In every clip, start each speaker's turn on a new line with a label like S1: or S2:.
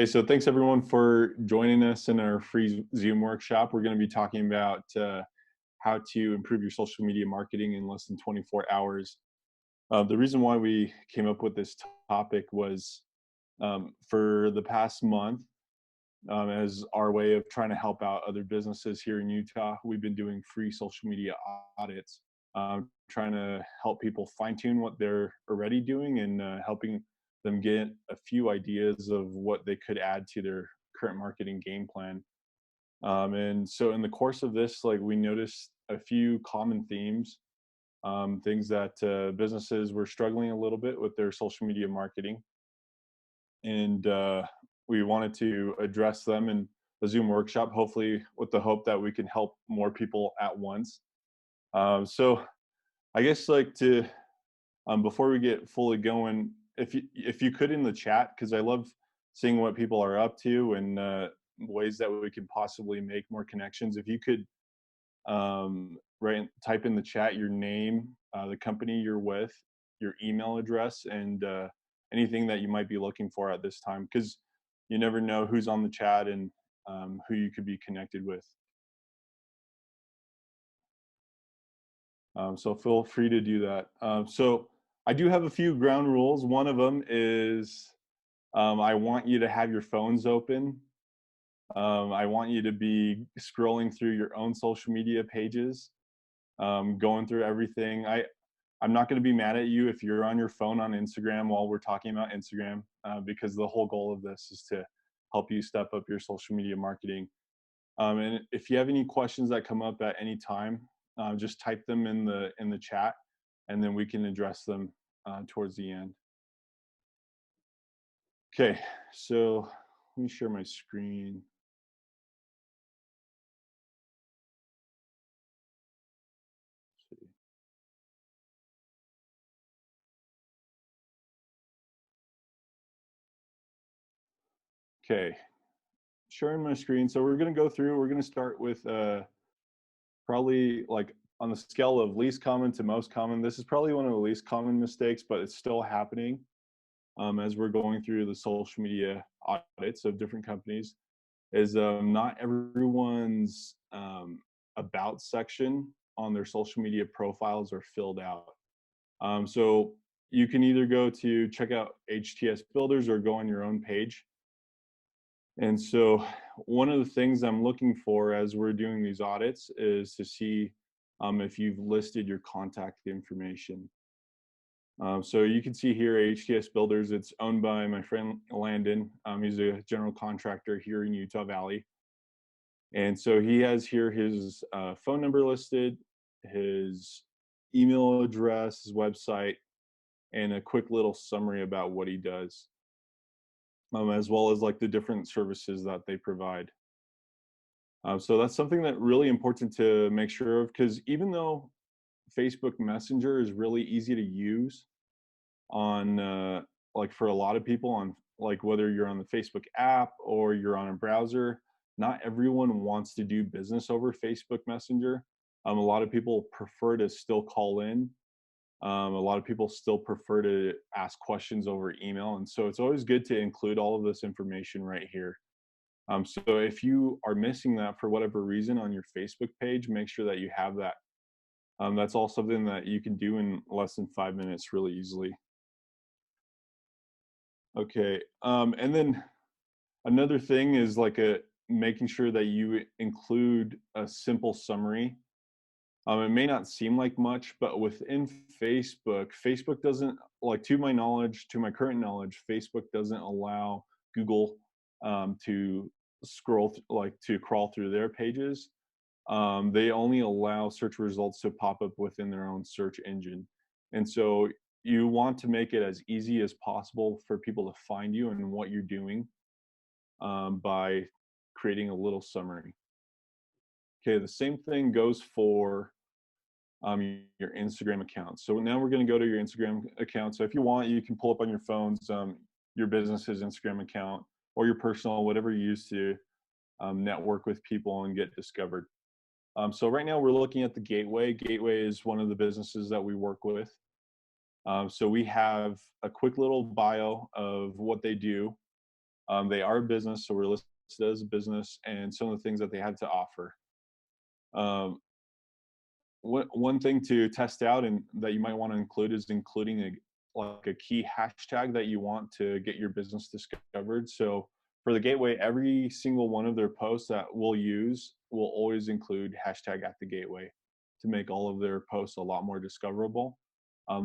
S1: Hey, so thanks everyone for joining us in our free Zoom workshop. We're going to be talking about how to improve your social media marketing in less than 24 hours. The reason why we came up with this topic was for the past month, as our way of trying to help out other businesses here in Utah, we've been doing free social media audits, trying to help people fine tune what they're already doing and helping them get a few ideas of what they could add to their current marketing game plan. And so in the course of this, like we noticed a few common themes, things that businesses were struggling a little bit with their social media marketing. And we wanted to address them in the Zoom workshop, hopefully with the hope that we can help more people at once. So I guess like to before we get fully going, if you could in the chat, because I love seeing what people are up to and ways that we could possibly make more connections. If you could type in the chat your name, the company you're with, your email address, and anything that you might be looking for at this time, because you never know who's on the chat and who you could be connected with. So feel free to do that. So I do have a few ground rules. One of them is I want you to have your phones open. I want you to be scrolling through your own social media pages, going through everything. I'm not going to be mad at you if you're on your phone on Instagram while we're talking about Instagram, because the whole goal of this is to help you step up your social media marketing. And if you have any questions that come up at any time, just type them in the chat, and then we can address them towards the end. Okay, so let me share my screen. Let's see. Okay, sharing my screen. So we're going to go through. We're going to start with probably like on the scale of least common to most common. This is probably one of the least common mistakes, but it's still happening as we're going through the social media audits of different companies. Is not everyone's about section on their social media profiles are filled out. So you can either go to check out HTS Builders or go on your own page. And so one of the things I'm looking for as we're doing these audits is to see if you've listed your contact information. So you can see here HTS Builders, it's owned by my friend Landon. He's a general contractor here in Utah Valley. And so he has here his phone number listed, his email address, his website, and a quick little summary about what he does, as well as like the different services that they provide. So that's something that really important to make sure of, because even though Facebook Messenger is really easy to use on like for a lot of people on like whether you're on the Facebook app or you're on a browser, not everyone wants to do business over Facebook Messenger. A lot of people prefer to still call in. A lot of people still prefer to ask questions over email. And so it's always good to include all of this information right here. So if you are missing that for whatever reason on your Facebook page, make sure that you have that. That's all something that you can do in less than 5 minutes really easily. Okay, and then another thing is like making sure that you include a simple summary. It may not seem like much, but within Facebook doesn't, like to my knowledge, to my current knowledge, Facebook doesn't allow Google to to crawl through their pages. They only allow search results to pop up within their own search engine. And so you want to make it as easy as possible for people to find you and what you're doing by creating a little summary. Okay, the same thing goes for your Instagram account. So now we're going to go to your Instagram account. So if you want, you can pull up on your phones your business's Instagram account or your personal, whatever you use to network with people and get discovered. So right now we're looking at the Gateway. Gateway is one of the businesses that we work with. So we have a quick little bio of what they do. They are a business, so we're listed as a business, and some of the things that they have to offer. Um, one thing to test out and that you might want to include is including a key hashtag that you want to get your business discovered. So for the gateway, every single one of their posts that we'll use will always include hashtag at the gateway to make all of their posts a lot more discoverable.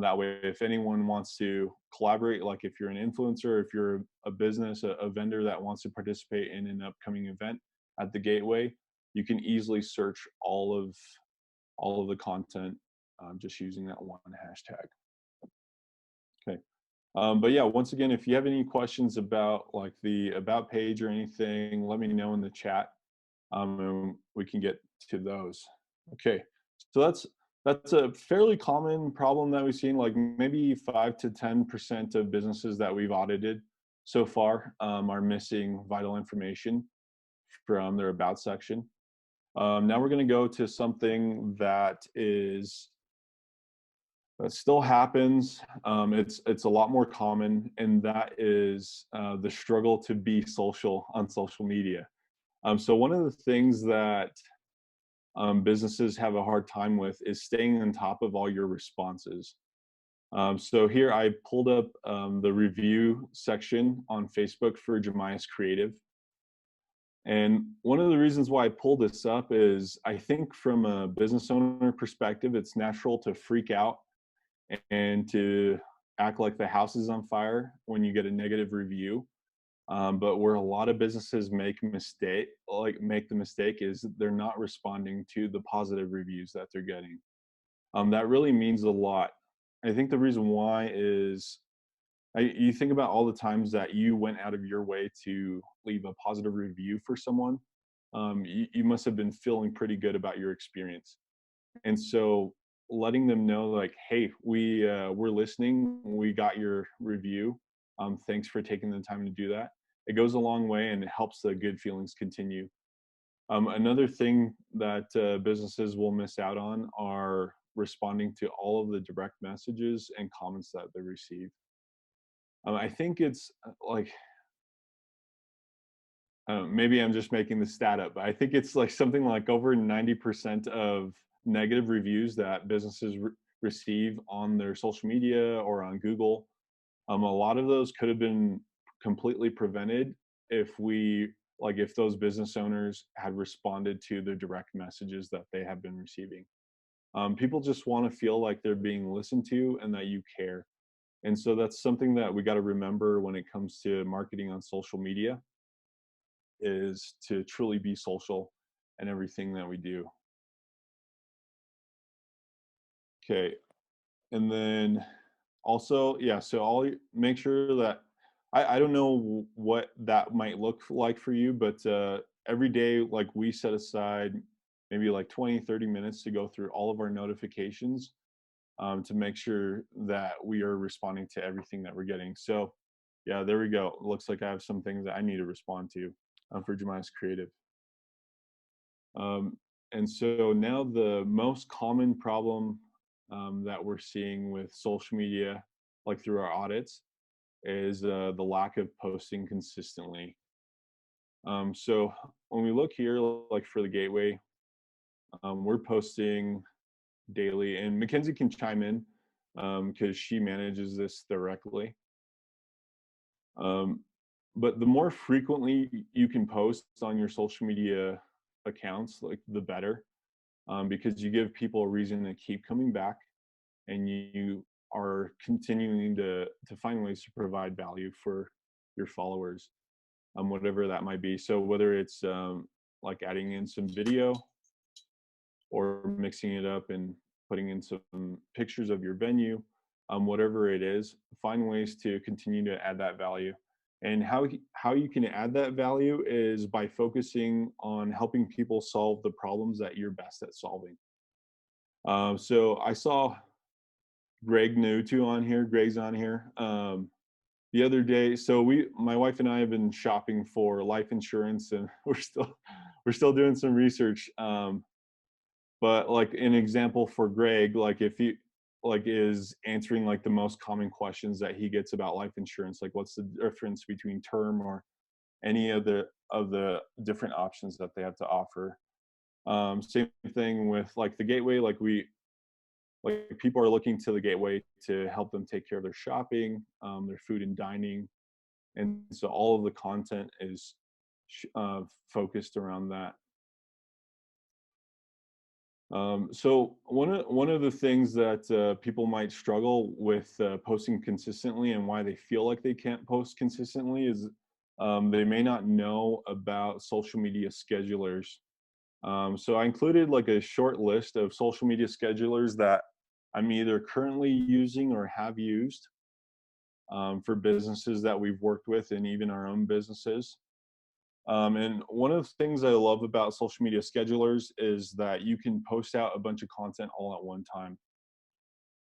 S1: That way, if anyone wants to collaborate, like if you're an influencer, if you're a business, a vendor that wants to participate in an upcoming event at the gateway, you can easily search all of the content just using that one hashtag. Okay. But yeah, once again, if you have any questions about like the about page or anything, let me know in the chat, and we can get to those. Okay, so that's a fairly common problem that we've seen. Like maybe 5 to 10% of businesses that we've audited so far are missing vital information from their about section. Now we're going to go to something that still happens. It's a lot more common, and that is the struggle to be social on social media. So one of the things that businesses have a hard time with is staying on top of all your responses. So here I pulled up the review section on Facebook for Jamias Creative. And one of the reasons why I pulled this up is I think from a business owner perspective, it's natural to freak out and to act like the house is on fire when you get a negative review. But where a lot of businesses make the mistake is they're not responding to the positive reviews that they're getting. That really means a lot. I think the reason why is you think about all the times that you went out of your way to leave a positive review for someone. You must have been feeling pretty good about your experience. And so letting them know like, hey, we're listening, we got your review, thanks for taking the time to do that, it goes a long way and it helps the good feelings continue. Another thing that businesses will miss out on are responding to all of the direct messages and comments that they receive. I think it's like, maybe I'm just making the stat up, but I think it's like something like over 90% of negative reviews that businesses receive on their social media or on Google. A lot of those could have been completely prevented if those business owners had responded to the direct messages that they have been receiving. People just want to feel like they're being listened to and that you care. And so that's something that we got to remember when it comes to marketing on social media, is to truly be social in everything that we do. Okay. And then also, yeah, so I'll make sure that I don't know what that might look like for you, but every day, like we set aside maybe like 20-30 minutes to go through all of our notifications to make sure that we are responding to everything that we're getting. So yeah, there we go. It looks like I have some things that I need to respond to for Jamias Creative. And so now the most common problem that we're seeing with social media, like through our audits, is the lack of posting consistently. So when we look here, like for the gateway, we're posting daily, and Mackenzie can chime in because she manages this directly. But the more frequently you can post on your social media accounts, like the better, because you give people a reason to keep coming back, and you are continuing to find ways to provide value for your followers, whatever that might be. So whether it's like adding in some video or mixing it up and putting in some pictures of your venue, whatever it is, find ways to continue to add that value. And how you can add that value is by focusing on helping people solve the problems that you're best at solving. So I saw Greg Nutu on here. Greg's on here. The other day, so my wife and I have been shopping for life insurance, and we're still doing some research. But like an example for Greg, like if he is answering like the most common questions that he gets about life insurance, like what's the difference between term or any of the different options that they have to offer. Same thing with like the gateway, like people are looking to the gateway to help them take care of their shopping, their food and dining, and so all of the content is focused around that. So one of the things that people might struggle with posting consistently, and why they feel like they can't post consistently, is they may not know about social media schedulers. So I included like a short list of social media schedulers that I'm either currently using or have used for businesses that we've worked with, and even our own businesses. And one of the things I love about social media schedulers is that you can post out a bunch of content all at one time.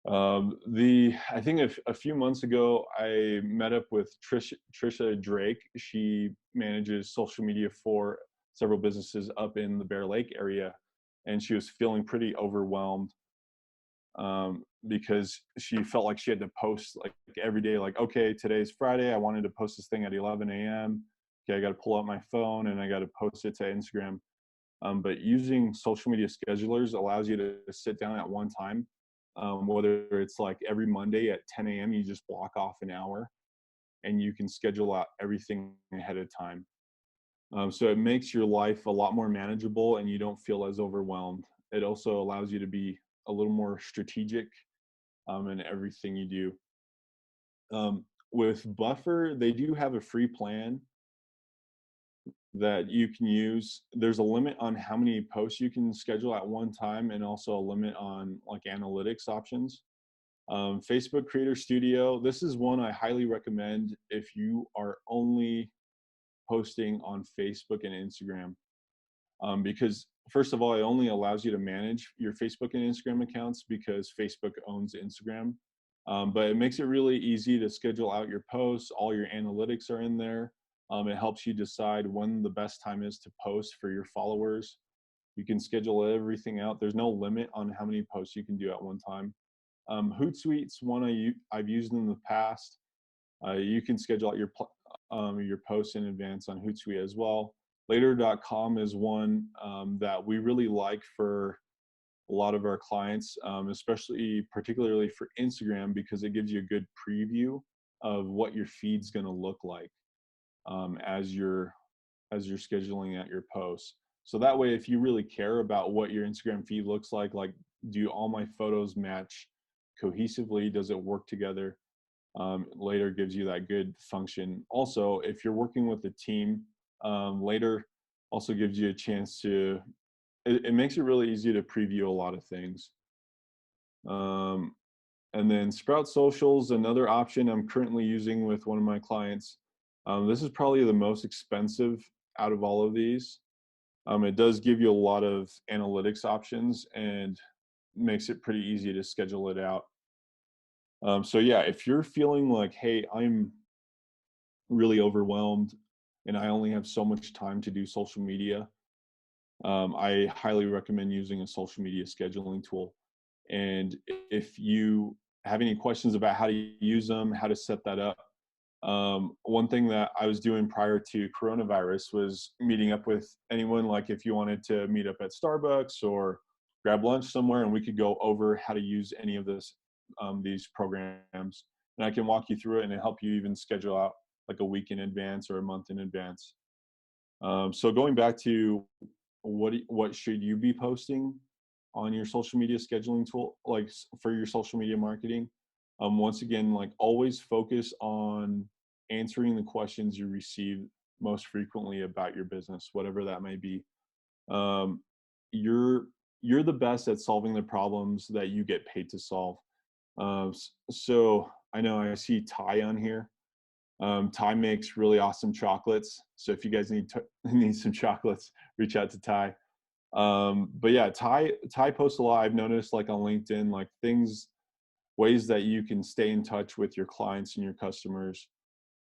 S1: I think a few months ago, I met up with Trisha Drake. She manages social media for several businesses up in the Bear Lake area, and she was feeling pretty overwhelmed because she felt like she had to post like every day. Like, okay, today's Friday. I wanted to post this thing at 11 a.m. Okay, I got to pull out my phone and I got to post it to Instagram. But using social media schedulers allows you to sit down at one time, whether it's like every Monday at 10 a.m., you just block off an hour and you can schedule out everything ahead of time. So it makes your life a lot more manageable and you don't feel as overwhelmed. It also allows you to be a little more strategic in everything you do. With Buffer, they do have a free plan that you can use. There's a limit on how many posts you can schedule at one time, and also a limit on like analytics options. Facebook Creator Studio, this is one I highly recommend if you are only posting on Facebook and Instagram, because first of all, it only allows you to manage your Facebook and Instagram accounts because Facebook owns Instagram. But it makes it really easy to schedule out your posts. All your analytics are in there. It helps you decide when the best time is to post for your followers. You can schedule everything out. There's no limit on how many posts you can do at one time. Hootsuite's one I've used in the past. You can schedule out your posts in advance on Hootsuite as well. Later.com is one that we really like for a lot of our clients, especially particularly for Instagram, because it gives you a good preview of what your feed's going to look like as you're scheduling out your posts. So that way, if you really care about what your Instagram feed looks like do all my photos match cohesively? Does it work together? Later gives you that good function. Also, if you're working with a team, Later also gives you a chance to, it makes it really easy to preview a lot of things. And then Sprout Social's another option I'm currently using with one of my clients. This is probably the most expensive out of all of these. It does give you a lot of analytics options and makes it pretty easy to schedule it out. So yeah, if you're feeling like, hey, I'm really overwhelmed and I only have so much time to do social media, I highly recommend using a social media scheduling tool. And if you have any questions about how to use them, how to set that up, one thing that I was doing prior to coronavirus was meeting up with anyone. Like if you wanted to meet up at Starbucks or grab lunch somewhere, and we could go over how to use any of these programs, and I can walk you through it and help you even schedule out like a week in advance or a month in advance. So going back to what should you be posting on your social media scheduling tool, like for your social media marketing? Once again, like always focus on answering the questions you receive most frequently about your business, whatever that may be. Um, you're you're the best at solving the problems that you get paid to solve. So I know I see Ty on here. Ty makes really awesome chocolates. So if you guys need some chocolates, reach out to Ty. But yeah, Ty posts a lot. I've noticed like on LinkedIn, like ways that you can stay in touch with your clients and your customers,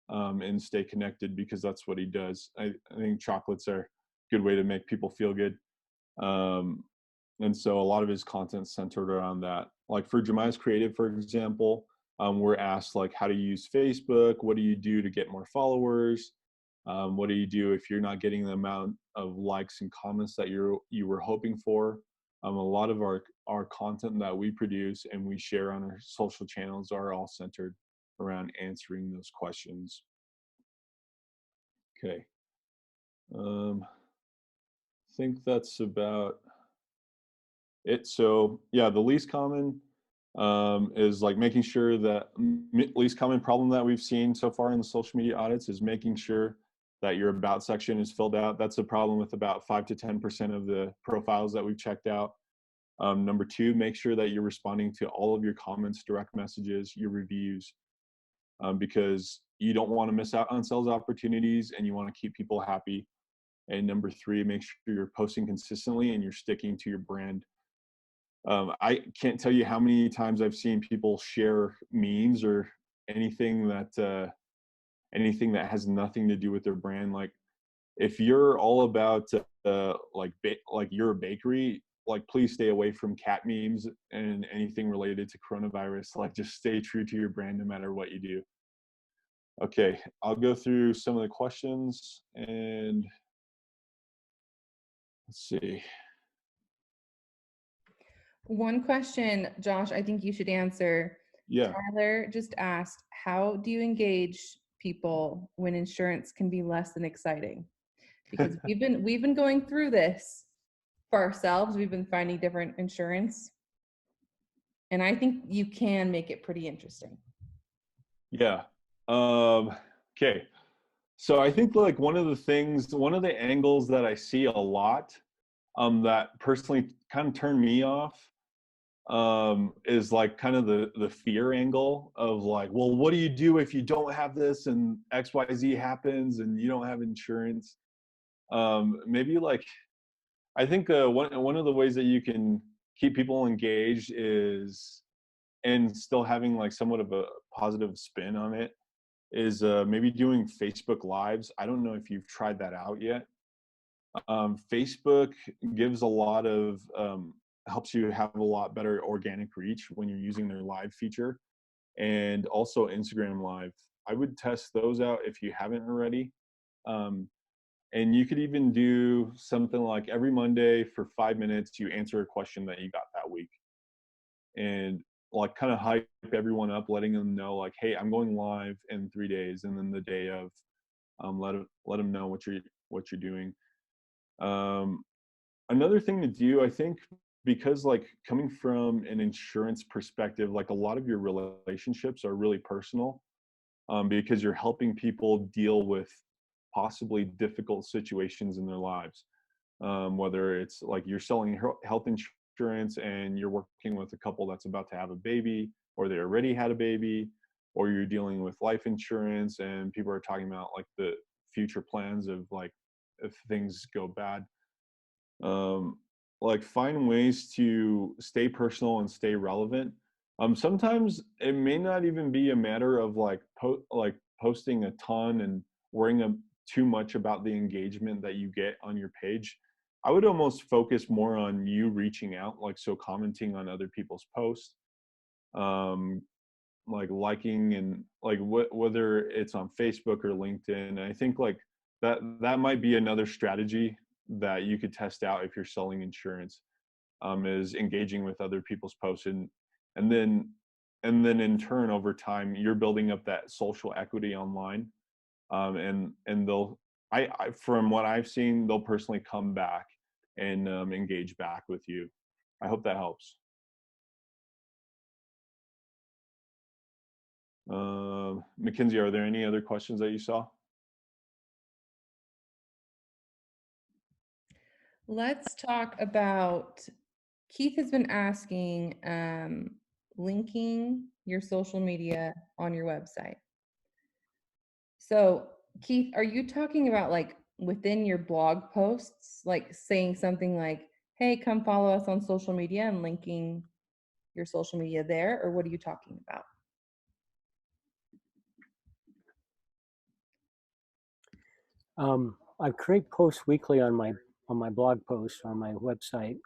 S1: and stay connected, because that's what he does. I think chocolates are a good way to make people feel good. Um, and so a lot of his content's centered around that. Like for Jamias Creative, for example, we're asked like how to use Facebook, what do you do to get more followers? What do you do if you're not getting the amount of likes and comments that you were hoping for? A lot of our content that we produce and we share on our social channels are all centered around answering those questions. Okay. I think that's about it. So yeah, the least common is like making sure that least common problem that we've seen so far in the social media audits is making sure that your about section is filled out. That's a problem with about 5 to 10% of the profiles that we've checked out. Number two, make sure that you're responding to all of your comments, direct messages, your reviews, because you don't want to miss out on sales opportunities and you want to keep people happy. And number three, make sure you're posting consistently and you're sticking to your brand. I can't tell you how many times I've seen people share memes or anything that has nothing to do with their brand. Like if you're all about like you're a bakery, like please stay away from cat memes and anything related to coronavirus. Like just stay true to your brand no matter what you do. Okay, I'll go through some of the questions and let's see.
S2: One question, Josh, I think you should answer.
S1: Yeah.
S2: Tyler just asked, how do you engage people when insurance can be less than exciting? Because we've been going through this for ourselves. We've been finding different insurance. And I think you can make it pretty interesting.
S1: Yeah. Okay. So I think like one of the angles that I see a lot that personally kind of turned me off is like kind of the fear angle of like, well, what do you do if you don't have this and XYZ happens and you don't have insurance? Maybe like I think one of the ways that you can keep people engaged is and still having like somewhat of a positive spin on it is maybe doing Facebook Lives. I don't know if you've tried that out yet. Facebook gives a lot of helps you have a lot better organic reach when you're using their live feature, and also Instagram Live. I would test those out if you haven't already. And you could even do something like every Monday for 5 minutes, you answer a question that you got that week, and like kind of hype everyone up, letting them know like, hey, I'm going live in 3 days, and then the day of, let them know what you're doing. Another thing to do, I think, because like coming from an insurance perspective, like a lot of your relationships are really personal, because you're helping people deal with possibly difficult situations in their lives. Whether it's like you're selling health insurance and you're working with a couple that's about to have a baby, or they already had a baby, or you're dealing with life insurance and people are talking about like the future plans of like if things go bad. Like find ways to stay personal and stay relevant. Sometimes it may not even be a matter of like posting a ton and worrying too much about the engagement that you get on your page. I would almost focus more on you reaching out, like so commenting on other people's posts, like liking and like whether it's on Facebook or LinkedIn. I think like that might be another strategy that you could test out if you're selling insurance, is engaging with other people's posts, and then in turn over time you're building up that social equity online, and they'll I from what I've seen they'll personally come back and engage back with you. I hope that helps. Mackenzie, are there any other questions that you saw?
S2: Let's talk about, Keith has been asking, linking your social media on your website. So Keith, are you talking about like within your blog posts, like saying something like, hey, come follow us on social media and linking your social media there? Or what are you talking about?
S3: I create posts weekly on my blog posts on my website,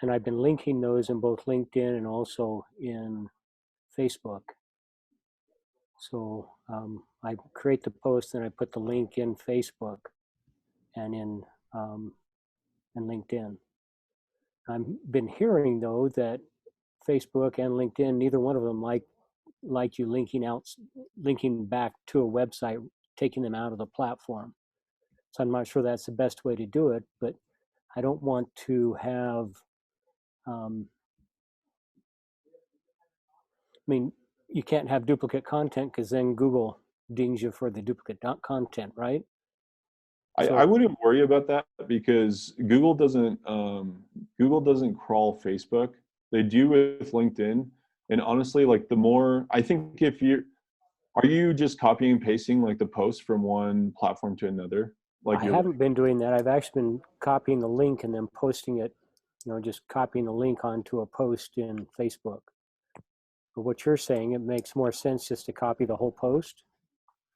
S3: and I've been linking those in both LinkedIn and also in Facebook. So I create the post and I put the link in Facebook and in LinkedIn. I've been hearing though that Facebook and LinkedIn, neither one of them like you linking back to a website, taking them out of the platform. So I'm not sure that's the best way to do it, but I don't want to have, you can't have duplicate content because then Google dings you for the duplicate content, right?
S1: I wouldn't worry about that because Google doesn't crawl Facebook. They do with LinkedIn. And honestly, like the more, I think are you just copying and pasting like the post from one platform to another? Like
S3: I haven't been doing that. I've actually been copying the link and then posting it, just copying the link onto a post in Facebook. But what you're saying, it makes more sense just to copy the whole post?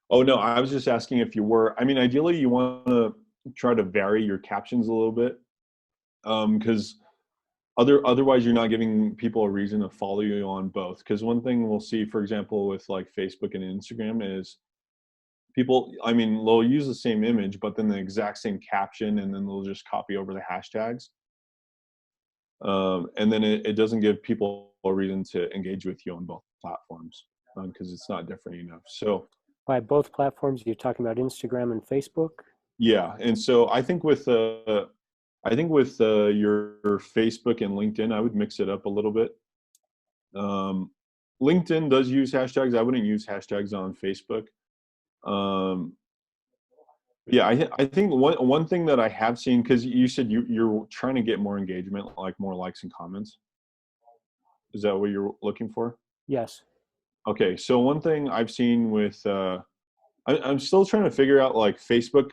S1: Oh, no, I was just asking if you were. I mean, ideally, you want to try to vary your captions a little bit because otherwise you're not giving people a reason to follow you on both. Because one thing we'll see, for example, with like Facebook and Instagram is people, I mean, they'll use the same image, but then the exact same caption, and then they'll just copy over the hashtags. And then it doesn't give people a reason to engage with you on both platforms because it's not different enough. So
S3: By both platforms, you're talking about Instagram and Facebook?
S1: yeah, and so I think with your Facebook and LinkedIn, I would mix it up a little bit. LinkedIn does use hashtags. I wouldn't use hashtags on Facebook. Yeah, I think one thing that I have seen, because you said you're trying to get more engagement, like more likes and comments. Is that what you're looking for?
S3: Yes.
S1: Okay, so one thing I've seen with I'm still trying to figure out like Facebook.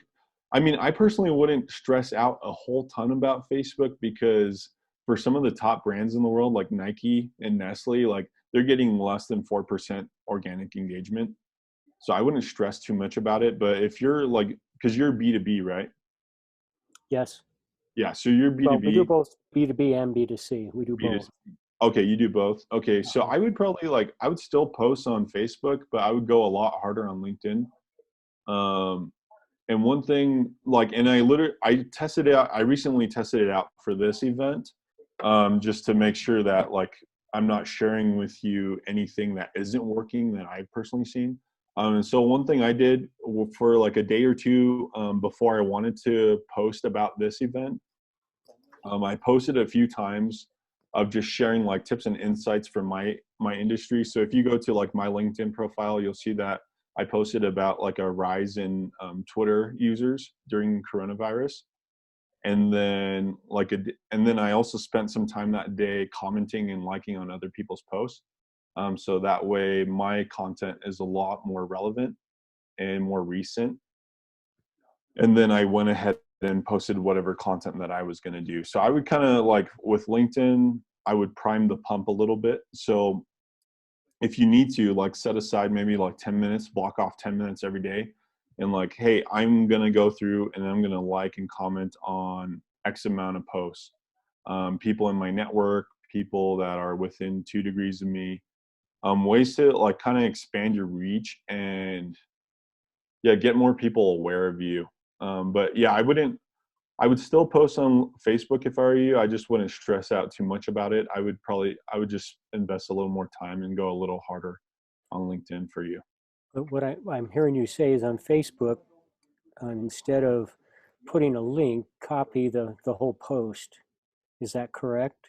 S1: I mean, I personally wouldn't stress out a whole ton about Facebook because for some of the top brands in the world, like Nike and Nestle, like they're getting less than 4% organic engagement. So I wouldn't stress too much about it. But if you're like, because you're B2B, right?
S3: Yes.
S1: Yeah. So you're
S3: Well, we do
S1: B2B,
S3: both B2B and B2C. We do both.
S1: B2C. Okay, you do both. Okay, so I would probably I would still post on Facebook, but I would go a lot harder on LinkedIn. And one thing, and I tested it out. I recently tested it out for this event, just to make sure that I'm not sharing with you anything that isn't working that I've personally seen. And so one thing I did for like a day or two before I wanted to post about this event, I posted a few times of just sharing like tips and insights from my industry. So if you go to like my LinkedIn profile, you'll see that I posted about like a rise in Twitter users during coronavirus. And then I also spent some time that day commenting and liking on other people's posts. So that way my content is a lot more relevant and more recent. And then I went ahead and posted whatever content that I was going to do. So I would kind of with LinkedIn, I would prime the pump a little bit. So if you need to set aside maybe 10 minutes, block off 10 minutes every day and hey, I'm going to go through and I'm going to like and comment on X amount of posts. People in my network, people that are within 2 degrees of me, ways to kind of expand your reach and get more people aware of you. But yeah, I would still post on Facebook if I were you. I just wouldn't stress out too much about it. I would just invest a little more time and go a little harder on LinkedIn for you.
S3: But what I'm hearing you say is on Facebook, instead of putting a link, copy the whole post. Is that correct?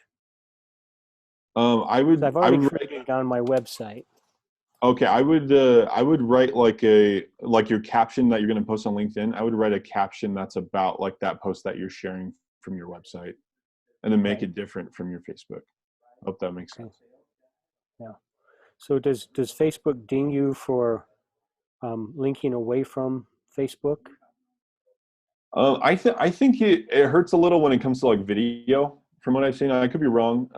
S1: I would
S3: I've already created it on my website.
S1: Okay, I would write your caption that you're going to post on LinkedIn. I would write a caption that's about that post that you're sharing from your website, and then make it different from your Facebook. Hope that makes sense.
S3: Yeah. So does Facebook ding you for linking away from Facebook?
S1: I think it hurts a little when it comes to video. From what I've seen, I could be wrong.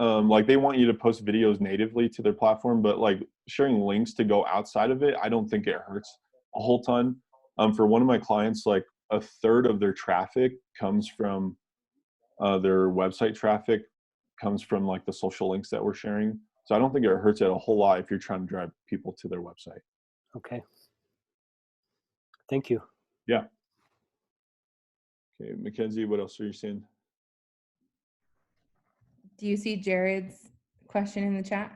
S1: They want you to post videos natively to their platform, but sharing links to go outside of it, I don't think it hurts a whole ton. For one of my clients, a third of their traffic comes from their website traffic comes from the social links that we're sharing. So I don't think it hurts it a whole lot if you're trying to drive people to their website.
S3: Okay. Thank you.
S1: Yeah. Okay, Mackenzie, what else are you seeing?
S2: Do you see Jared's question in the chat?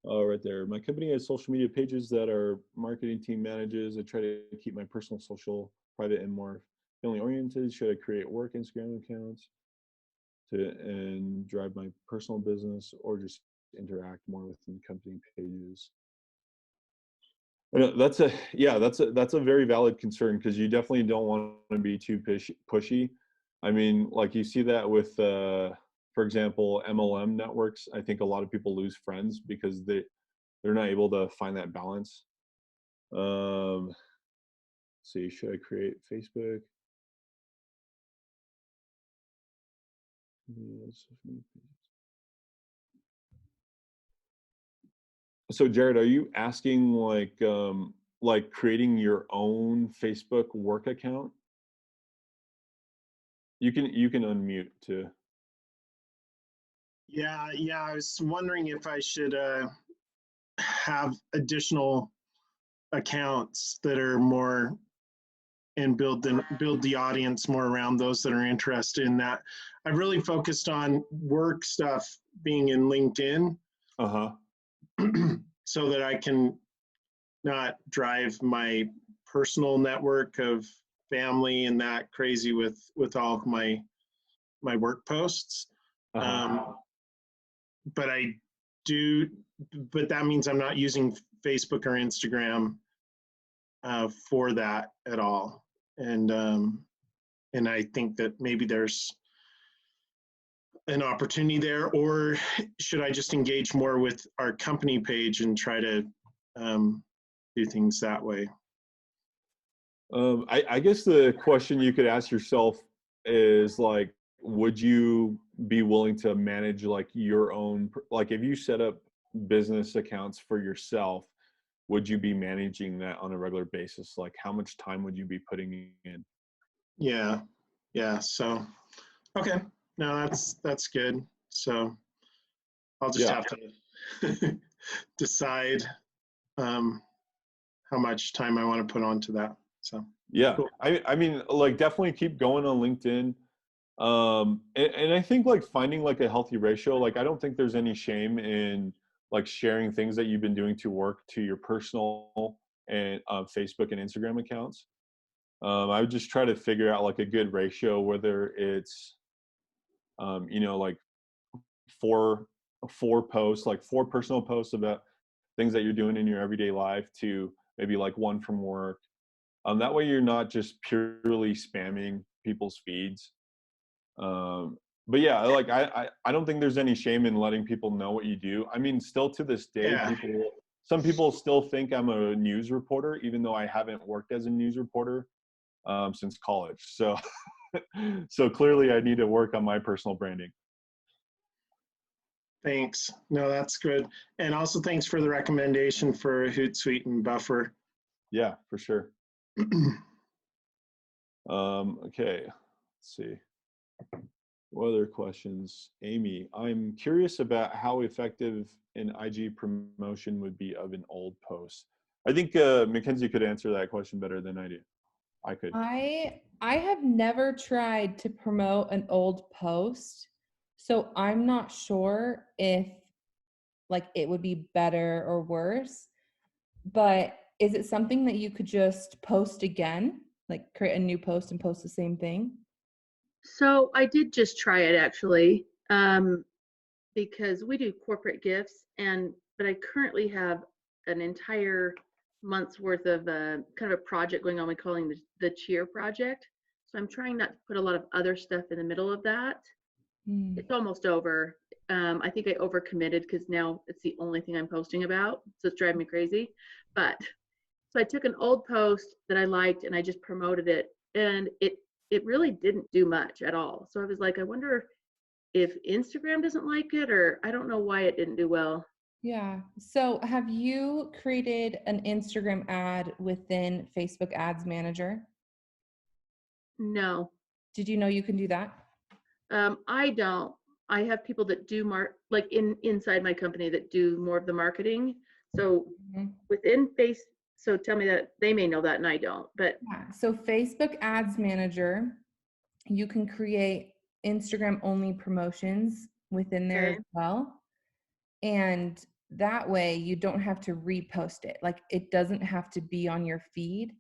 S1: Oh, right there. My company has social media pages that our marketing team manages. I try to keep my personal social private and more family oriented. Should I create work Instagram accounts and drive my personal business, or just interact more with the company pages? That's a very valid concern, because you definitely don't want to be too pushy. I mean, like you see that with for example, MLM networks. I think a lot of people lose friends because they're not able to find that balance. Let's see, should I create Facebook? Yes. So Jared, are you asking like creating your own Facebook work account? You can unmute too.
S4: Yeah, I was wondering if I should have additional accounts that are more, and build the audience more around those that are interested in that. I've really focused on work stuff being in LinkedIn,
S1: Uh-huh.
S4: so that I can not drive my personal network of family and that crazy with all of my work posts.
S1: Uh-huh.
S4: But that means I'm not using Facebook or Instagram for that at all. And I think that maybe there's an opportunity there, or should I just engage more with our company page and try to do things that way?
S1: I guess the question you could ask yourself is, like, would you be willing to manage like your own, like if you set up business accounts for yourself, would you be managing that on a regular basis? Like, how much time would you be putting in?
S4: Yeah. So, okay. No, that's good. So I'll just have to decide how much time I want to put onto that. So
S1: Yeah,
S4: cool.
S1: I mean, like, definitely keep going on LinkedIn. And I think like finding like a healthy ratio, like I don't think there's any shame in like sharing things that you've been doing to work to your personal and Facebook and Instagram accounts. I would just try to figure out like a good ratio, whether it's like four posts, like four personal posts about things that you're doing in your everyday life, to maybe like one from work. That way you're not just purely spamming people's feeds. But yeah, like I don't think there's any shame in letting people know what you do. I mean, still to this day,
S4: Yeah.
S1: some people still think I'm a news reporter, even though I haven't worked as a news reporter since college. So so clearly I need to work on my personal branding.
S4: Thanks. No, that's good. And also thanks for the recommendation for Hootsuite and Buffer.
S1: Yeah, for sure. Okay, let's see. What other questions? Amy, I'm curious about how effective an IG promotion would be of an old post. I think Mackenzie could answer that question better than I do. I could.
S2: I have never tried to promote an old post, so I'm not sure if like it would be better or worse. But is it something that you could just post again, like create a new post and post the same thing?
S5: So I did just try it actually, because we do corporate gifts, but I currently have an entire month's worth of kind of a project going on. We're calling the cheer project. So I'm trying not to put a lot of other stuff in the middle of that. It's almost over. I think I overcommitted because now it's the only thing I'm posting about. So it's driving me crazy. But so I took an old post that I liked and I just promoted it, and it really didn't do much at all. So I was like, I wonder if Instagram doesn't like it, or I don't know why it didn't do well.
S2: Yeah. So have you created an Instagram ad within Facebook Ads Manager?
S5: No.
S2: Did you know you can do that?
S5: I don't. I have people that do inside my company that do more of the marketing. So within So tell me that they may know that and I don't, but
S2: Yeah. So Facebook Ads Manager, you can create Instagram only promotions within there
S5: okay.
S2: as well. And that way you don't have to repost it. Like it doesn't have to be on your feed.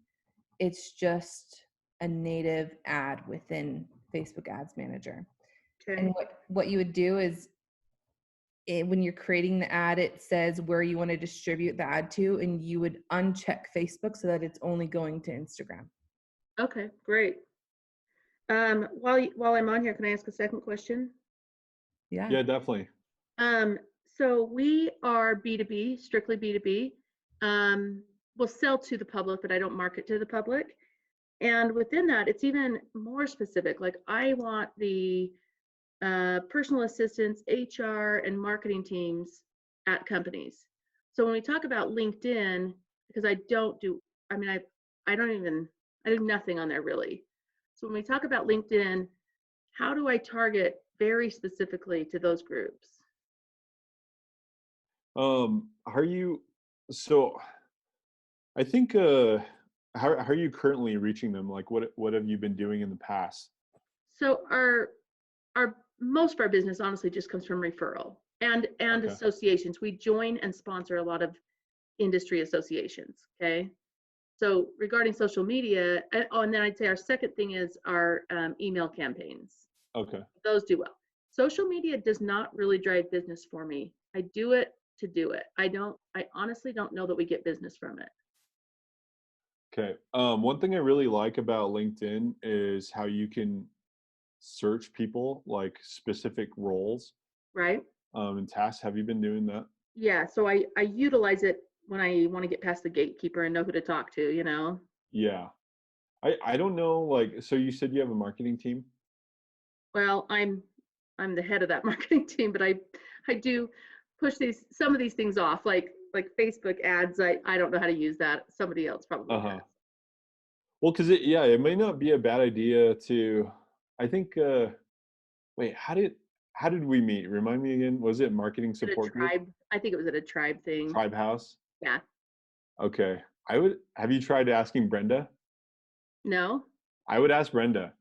S2: It's just a native ad within Facebook Ads Manager.
S5: Okay.
S2: And what you would do is when you're creating the ad, it says where you want to distribute the ad to, and you would uncheck Facebook so that it's only going to Instagram.
S5: Okay, great. While I'm on here, can I ask a second question?
S2: Yeah.
S1: Yeah, definitely.
S5: So we are B2B, strictly B2B. We'll sell to the public, but I don't market to the public. And within that, it's even more specific. Like I want the personal assistants, HR, and marketing teams at companies. So when we talk about LinkedIn, because I don't do, I mean, I do nothing on there really. So when we talk about LinkedIn, how do I target very specifically to those groups?
S1: Are you, so I think, how are you currently reaching them? Like what have you been doing in the past?
S5: So our most of our business honestly just comes from referral and
S1: Okay.
S5: associations. We join and sponsor a lot of industry associations. Okay. So regarding social media, and then I'd say our second thing is our email campaigns.
S1: Okay.
S5: Those do well. Social media does not really drive business for me. I do it to do it. I honestly don't know that we get business from it.
S1: Okay. One thing I really like about LinkedIn is how you can search people like specific roles
S5: Right?
S1: and tasks. Have you been doing that?
S5: Yeah. So I utilize it when I want to get past the gatekeeper and know who to talk to, you know?
S1: Yeah. I don't know, like, so you said you have a marketing team?
S5: Well, I'm the head of that marketing team, but I do push some of these things off, like Facebook ads. I don't know how to use that. Somebody else probably
S1: Uh-huh.
S5: does.
S1: Well, because it may not be a bad idea to, I think, wait, how did we meet? Remind me again. Was it marketing
S5: At a
S1: support group?
S5: tribe, I think it was at a tribe thing.
S1: Tribe House?
S5: Yeah.
S1: Okay. Have you tried asking Brenda?
S5: No.
S1: I would ask Brenda.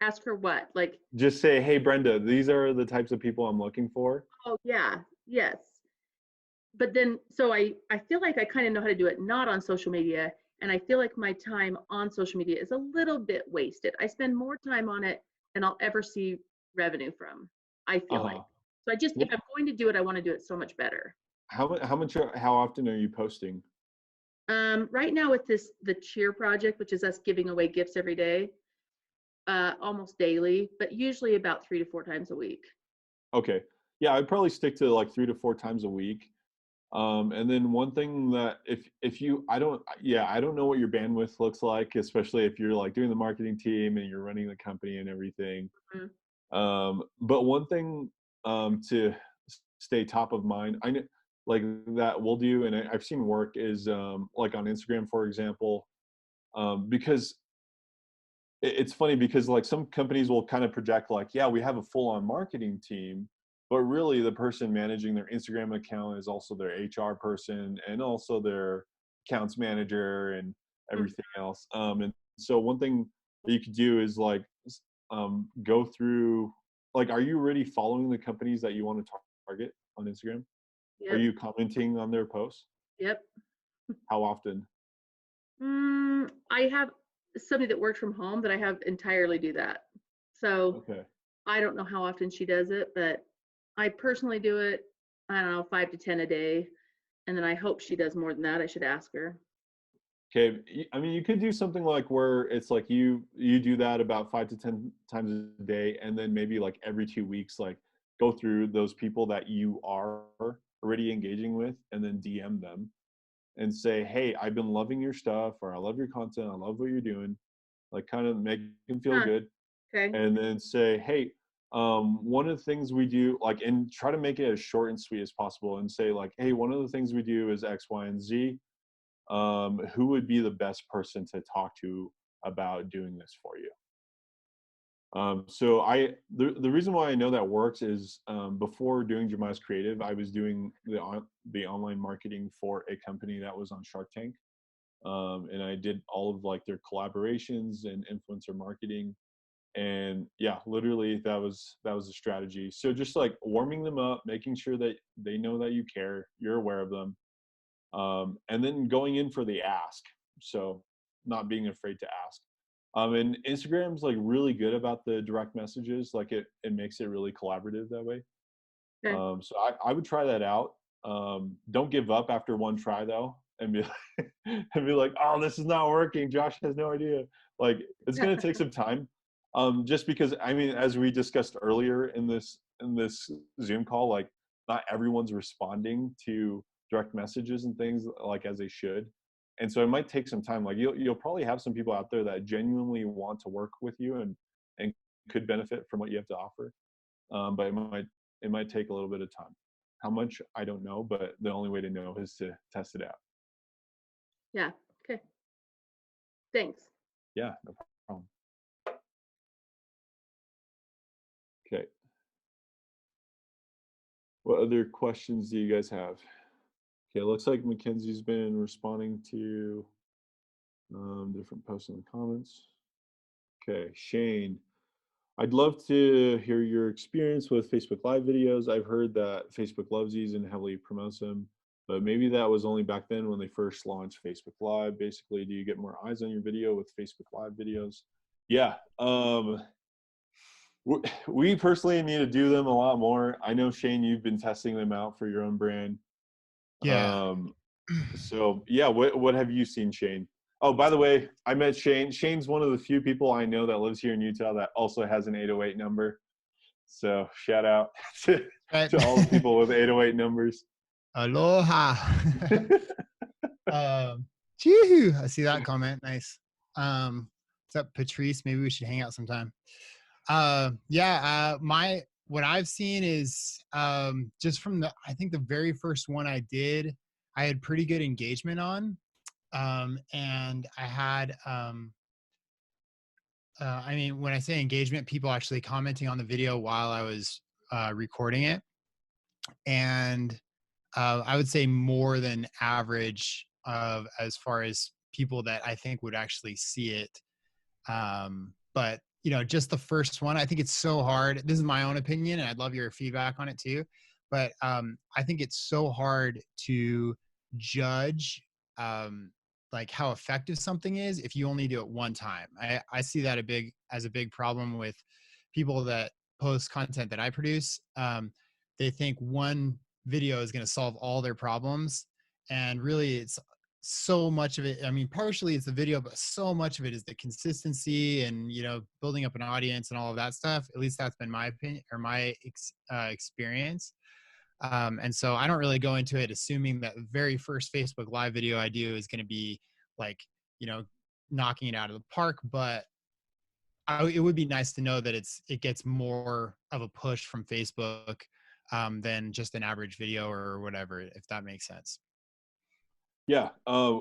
S5: Ask her what? Like,
S1: Just say, hey, Brenda, these are the types of people I'm looking for.
S5: oh yeah, yes. But then, so I feel like I kind of know how to do it not on social media, and I feel like my time on social media is a little bit wasted. I spend more time on it than I'll ever see revenue from. I feel like.
S1: Uh-huh.
S5: So if I'm going to do it, I want to do it so much better.
S1: How often are you posting?
S5: Right now with the cheer project, which is us giving away gifts every day, almost daily, but usually about 3 to 4 times a week.
S1: Okay. Yeah, I'd probably stick to like 3 to 4 times a week. And then one thing that if you, I don't know what your bandwidth looks like, especially if you're like doing the marketing team and you're running the company and everything. But one thing to stay top of mind, I know like that we'll do, and I've seen work is like on Instagram, for example, because it's funny because like some companies will kind of project like, yeah, we have a full-on marketing team, but really the person managing their Instagram account is also their HR person and also their accounts manager and everything else. And so one thing that you could do is like go through, like, are you already following the companies that you want to target on Instagram? Are
S5: Yep.
S1: you commenting on their posts?
S5: Yep.
S1: How often?
S5: I have somebody that works from home that I have entirely do that. So
S1: Okay.
S5: I don't know how often she does it, but I personally do it, I don't know, 5 to 10 a day. And then I hope she does more than that. I should ask her.
S1: Okay, I mean, you could do something like where it's like you do that about 5 to 10 times a day, and then maybe like every 2 weeks, like go through those people that you are already engaging with, and then DM them and say, "Hey, I've been loving your stuff, or I love your content, I love what you're doing." Like, kind of make them feel
S5: Huh.
S1: good,
S5: Okay.
S1: and then say, "Hey, one of the things we do," like, and try to make it as short and sweet as possible, and say like, "Hey, one of the things we do is X, Y, and Z. Who would be the best person to talk to about doing this for you?" So the reason why I know that works is before doing Jamias Creative, I was doing the online marketing for a company that was on Shark Tank. and I did all of like their collaborations and influencer marketing. And yeah, literally that was a strategy. So just like warming them up, making sure that they know that you care, you're aware of them, and then going in for the ask. So not being afraid to ask. And Instagram's like really good about the direct messages. Like it makes it really collaborative that way.
S5: Okay.
S1: So I would try that out. Don't give up after one try though, and be like, oh, this is not working. Josh has no idea. Like it's gonna take some time. Just because I mean, as we discussed earlier in this Zoom call, like not everyone's responding to direct messages and things like as they should. And so it might take some time. Like you'll probably have some people out there that genuinely want to work with you and could benefit from what you have to offer. But it might take a little bit of time. How much I don't know, but the only way to know is to test it out.
S5: Yeah. Okay. Thanks.
S1: Yeah, no problem. Okay. What other questions do you guys have? Okay, it looks like Mackenzie's been responding to different posts in the comments. Okay, Shane, I'd love to hear your experience with Facebook Live videos. I've heard that Facebook loves these and heavily promotes them, but maybe that was only back then when they first launched Facebook Live. Basically, do you get more eyes on your video with Facebook Live videos? Yeah, we personally need to do them a lot more. I know, Shane, you've been testing them out for your own brand.
S6: Yeah.
S1: So yeah, what have you seen, Shane? Oh, by the way, I met Shane. Shane's one of the few people I know that lives here in Utah that also has an 808 number. So shout out to all the people with 808 numbers.
S6: Aloha. Chee-hoo. I see that comment. Nice. What's up, Patrice? Maybe we should hang out sometime. What I've seen is just from I think the very first one I did, I had pretty good engagement on. And I had, I mean, when I say engagement, people actually commenting on the video while I was recording it. And I would say more than average of as far as people that I think would actually see it. But you know, just the first one, I think it's so hard. This is my own opinion, and I'd love your feedback on it too. But I think it's so hard to judge like how effective something is if you only do it one time. I see that as a big problem with people that post content that I produce. They think one video is going to solve all their problems, and really it's so much of it, I mean, partially it's the video, but so much of it is the consistency and, you know, building up an audience and all of that stuff. At least that's been my opinion or my experience. And so I don't really go into it assuming that the very first Facebook Live video I do is going to be like, you know, knocking it out of the park. But it would be nice to know that it gets more of a push from Facebook than just an average video or whatever, if that makes sense.
S1: Yeah,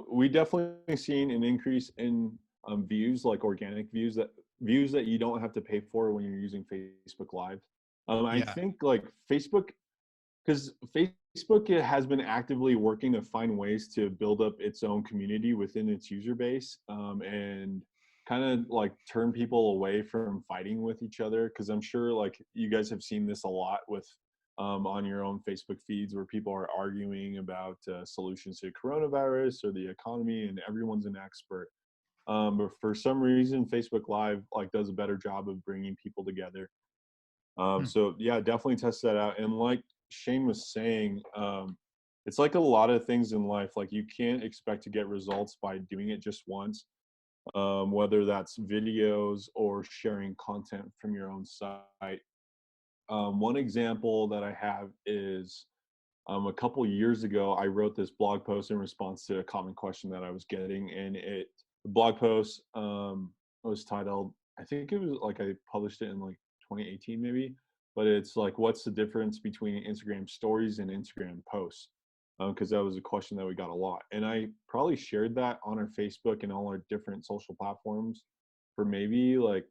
S1: we definitely seen an increase in views, like organic views that you don't have to pay for when you're using Facebook Live. I think like Facebook, because Facebook has been actively working to find ways to build up its own community within its user base, and kind of like turn people away from fighting with each other. Because I'm sure like you guys have seen this a lot with on your own Facebook feeds where people are arguing about solutions to coronavirus or the economy, and everyone's an expert. But for some reason, Facebook Live like does a better job of bringing people together. So yeah, definitely test that out. And like Shane was saying, it's like a lot of things in life. Like you can't expect to get results by doing it just once, whether that's videos or sharing content from your own site. One example that I have is a couple years ago, I wrote this blog post in response to a common question that I was getting, and the blog post was titled, I think it was like I published it in like 2018 maybe, but it's like, what's the difference between Instagram stories and Instagram posts? Because that was a question that we got a lot, and I probably shared that on our Facebook and all our different social platforms for maybe like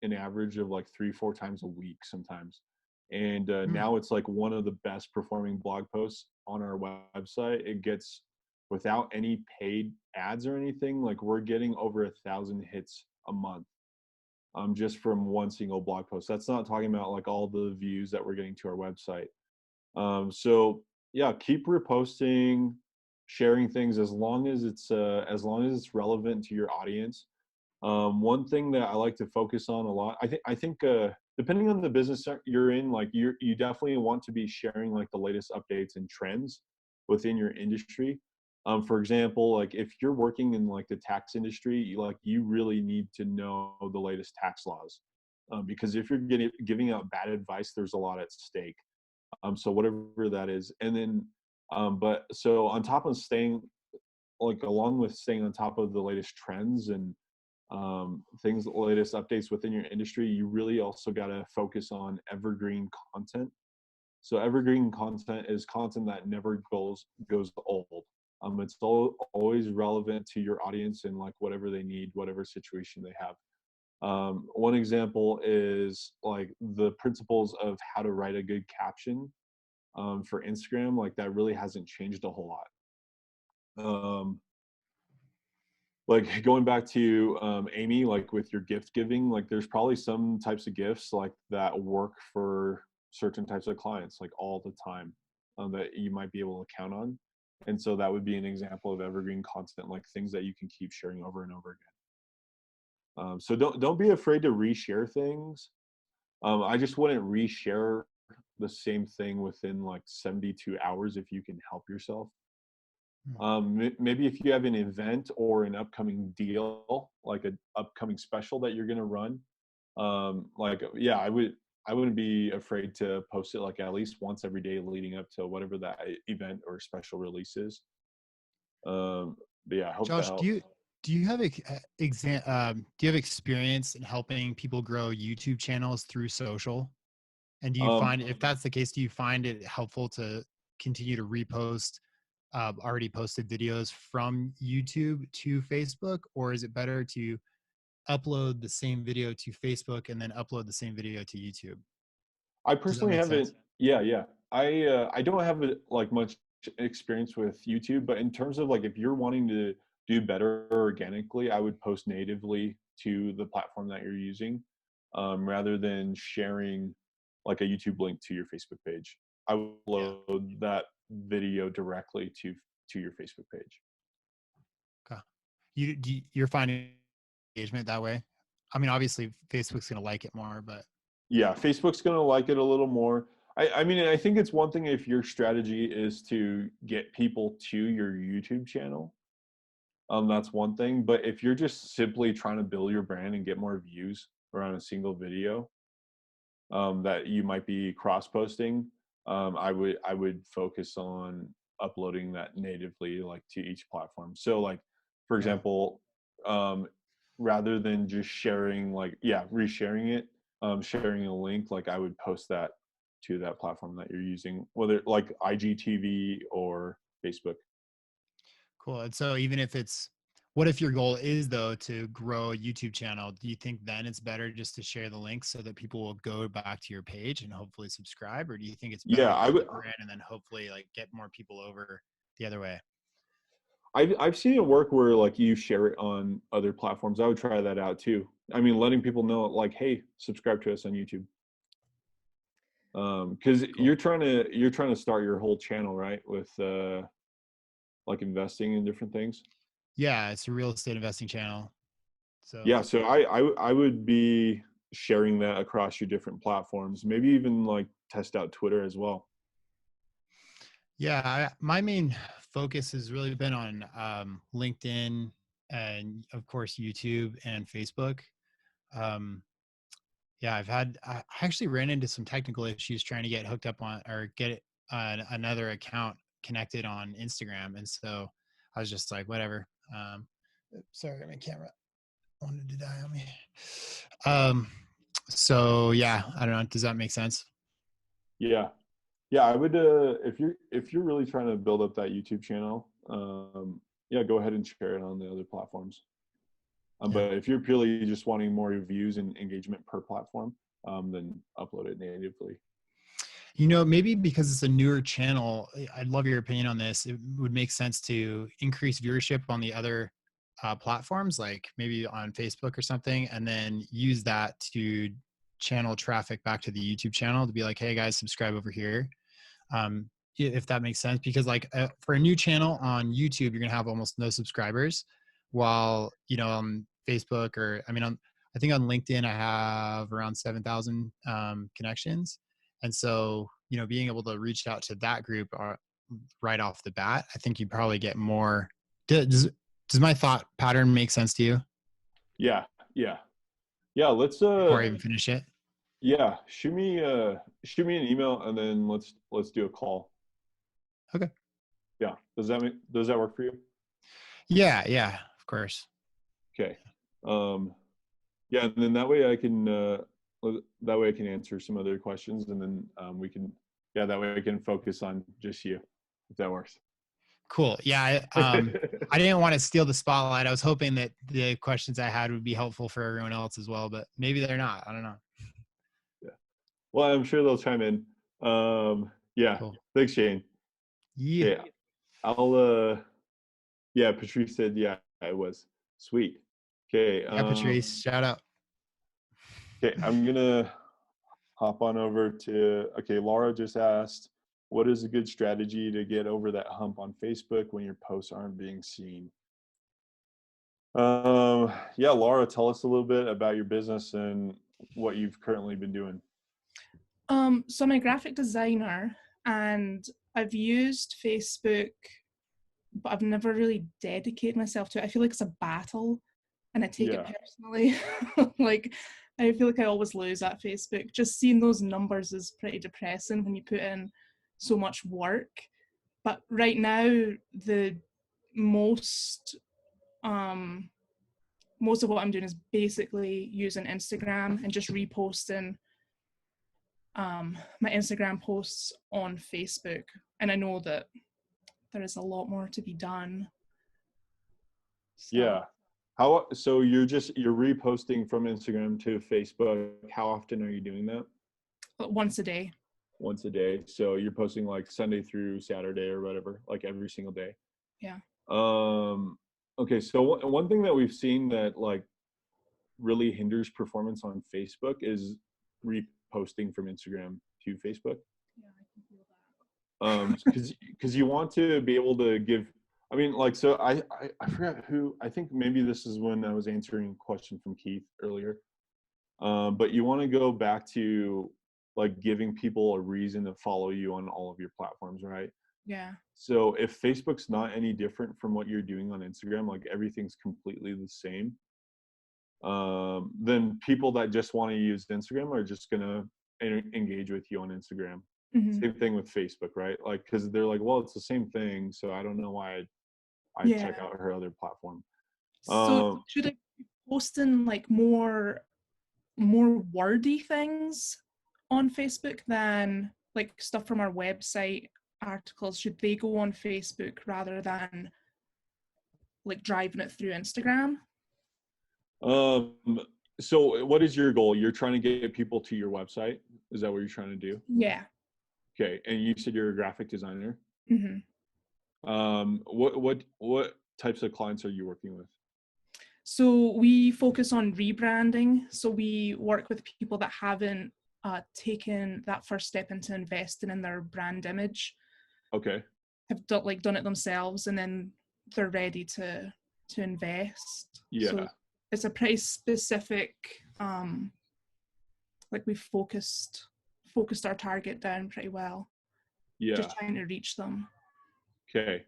S1: an average of like 3-4 times a week sometimes. And now it's like one of the best performing blog posts on our website. It gets without any paid ads or anything, like we're getting over 1,000 hits a month, just from one single blog post. That's not talking about like all the views that we're getting to our website. So yeah, keep reposting, sharing things as long as it's relevant to your audience. One thing that I like to focus on a lot, I think depending on the business you're in, like you definitely want to be sharing like the latest updates and trends within your industry. For example, like if you're working in like the tax industry, you really need to know the latest tax laws, because if you're giving out bad advice, there's a lot at stake. So whatever that is, and then, but so on top of staying, like along with staying on top of the latest trends and things, the latest updates within your industry, you really also got to focus on evergreen content. So evergreen content is content that never goes old. It's always relevant to your audience and like whatever they need, whatever situation they have. One example is like the principles of how to write a good caption for Instagram. Like that really hasn't changed a whole lot. Like going back to Amy, like with your gift giving, like there's probably some types of gifts like that work for certain types of clients like all the time, that you might be able to count on. And so that would be an example of evergreen content, like things that you can keep sharing over and over again. So don't be afraid to reshare things. I just wouldn't reshare the same thing within like 72 hours if you can help yourself. Maybe if you have an event or an upcoming deal, like an upcoming special that you're going to run, yeah, I wouldn't be afraid to post it like at least once every day leading up to whatever that event or special release is. But yeah, I hope that
S6: Josh,
S1: helps.
S6: do you have do you have experience in helping people grow YouTube channels through social? And do you find, if that's the case, do you find it helpful to continue to repost already posted videos from YouTube to Facebook, or is it better to upload the same video to Facebook and then upload the same video to YouTube?
S1: I
S6: Does that
S1: personally
S6: make
S1: haven't.
S6: sense?
S1: Yeah. I don't have like much experience with YouTube, but in terms of like if you're wanting to do better organically, I would post natively to the platform that you're using, rather than sharing like a YouTube link to your Facebook page. I would
S6: Yeah.
S1: upload that video directly to your Facebook page.
S6: Okay. You're finding engagement that way? I mean, obviously Facebook's going to like it more, but
S1: Yeah, Facebook's going to like it a little more. I mean, I think it's one thing if your strategy is to get people to your YouTube channel. That's one thing. But if you're just simply trying to build your brand and get more views around a single video, that you might be cross posting, I would focus on uploading that natively, like to each platform. So like, for
S6: yeah.
S1: example, rather than just sharing, like, yeah, resharing it, sharing a link, like I would post that to that platform that you're using, whether like IGTV or Facebook.
S6: Cool. And so even if what if your goal is though to grow a YouTube channel? Do you think then it's better just to share the link so that people will go back to your page and hopefully subscribe? Or do you think it's better
S1: Yeah,
S6: to
S1: I
S6: build
S1: would.
S6: a brand and then hopefully like get more people over the other way?
S1: I've seen it work where like you share it on other platforms. I would try that out too. I mean, letting people know like, hey, subscribe to us on YouTube. Because
S6: Cool.
S1: you're trying to start your whole channel, right? With like investing in different things.
S6: Yeah, it's a real estate investing channel. So
S1: Yeah, so I would be sharing that across your different platforms. Maybe even like test out Twitter as well.
S6: yeah, my main focus has really been on LinkedIn and of course YouTube and Facebook. Yeah, I actually ran into some technical issues trying to get hooked up on or get another account connected on Instagram. And so I was just like, whatever. Sorry, my camera wanted to die on me. So yeah, I don't know. Does that make sense?
S1: Yeah. Yeah, I would if you're really trying to build up that YouTube channel, yeah, go ahead and share it on the other platforms.
S6: Yeah.
S1: But if you're purely just wanting more views and engagement per platform, then upload it natively.
S6: Maybe because it's a newer channel, I'd love your opinion on this. It would make sense to increase viewership on the other platforms, like maybe on Facebook or something, and then use that to channel traffic back to the YouTube channel to be like, hey guys, subscribe over here. If that makes sense, because like for a new channel on YouTube, you're gonna have almost no subscribers, while on Facebook or I think on LinkedIn I have around 7,000 connections, and so being able to reach out to that group right off the bat, I think you probably get more. Does my thought pattern make sense to you?
S1: Yeah. Let's
S6: Before I even finish it.
S1: yeah, shoot me an email and then let's do a call.
S6: Okay.
S1: Yeah. Does that work for you?
S6: Yeah, of course.
S1: Okay. Yeah, and then that way I can answer some other questions, and then that way I can focus on just you, if that works.
S6: Cool. Yeah. I didn't want to steal the spotlight. I was hoping that the questions I had would be helpful for everyone else as well, but maybe they're not. I don't know.
S1: Yeah. Well, I'm sure they'll chime in. Yeah.
S6: Cool.
S1: Thanks, Shane.
S6: Yeah.
S1: Yeah, Patrice said, yeah, it was sweet. Okay.
S6: Yeah, Patrice, shout out.
S1: Okay, I'm gonna hop on over to, Laura just asked, what is a good strategy to get over that hump on Facebook when your posts aren't being seen? Yeah, Laura, tell us a little bit about your business and what you've currently been doing.
S7: So I'm a graphic designer and I've used Facebook, but I've never really dedicated myself to it. I feel like it's a battle and I take it personally. Like, I feel like I always lose at Facebook. Just seeing those numbers is pretty depressing when you put in so much work. But right now, the most of what I'm doing is basically using Instagram and just reposting my Instagram posts on Facebook. And I know that there is a lot more to be done. So.
S1: Yeah. So you're reposting from Instagram to Facebook. How often are you doing that?
S7: Once a day.
S1: Once a day. So you're posting like Sunday through Saturday or whatever, like every single day.
S7: Yeah.
S1: Okay. So one thing that we've seen that like really hinders performance on Facebook is reposting from Instagram to Facebook.
S7: Yeah, I can feel that.
S1: Because you want to be able to give. I mean, like, so I forgot who, I think maybe this is when I was answering a question from Keith earlier. But you want to go back to like giving people a reason to follow you on all of your platforms, right?
S7: Yeah.
S1: So if Facebook's not any different from what you're doing on Instagram, like everything's completely the same, then people that just want to use Instagram are just going to engage with you on Instagram.
S7: Mm-hmm.
S1: Same thing with Facebook, right? Like, because they're like, well, it's the same thing, so I don't know why I check out her other platform.
S7: So should I be posting like more wordy things on Facebook than like stuff from our website articles? Should they go on Facebook rather than like driving it through Instagram?
S1: So what is your goal? You're trying to get people to your website? Is that what you're trying to do?
S7: Yeah.
S1: Okay. And you said you're a graphic designer.
S7: Mm-hmm.
S1: What types of clients are you working with?
S7: So we focus on rebranding. So we work with people that haven't taken that first step into investing in their brand image.
S1: Okay.
S7: Have done it themselves, and then they're ready to invest.
S1: Yeah.
S7: So it's a pretty specific. Like we've focused our target down pretty well.
S1: Yeah.
S7: Just trying to reach them.
S1: Okay.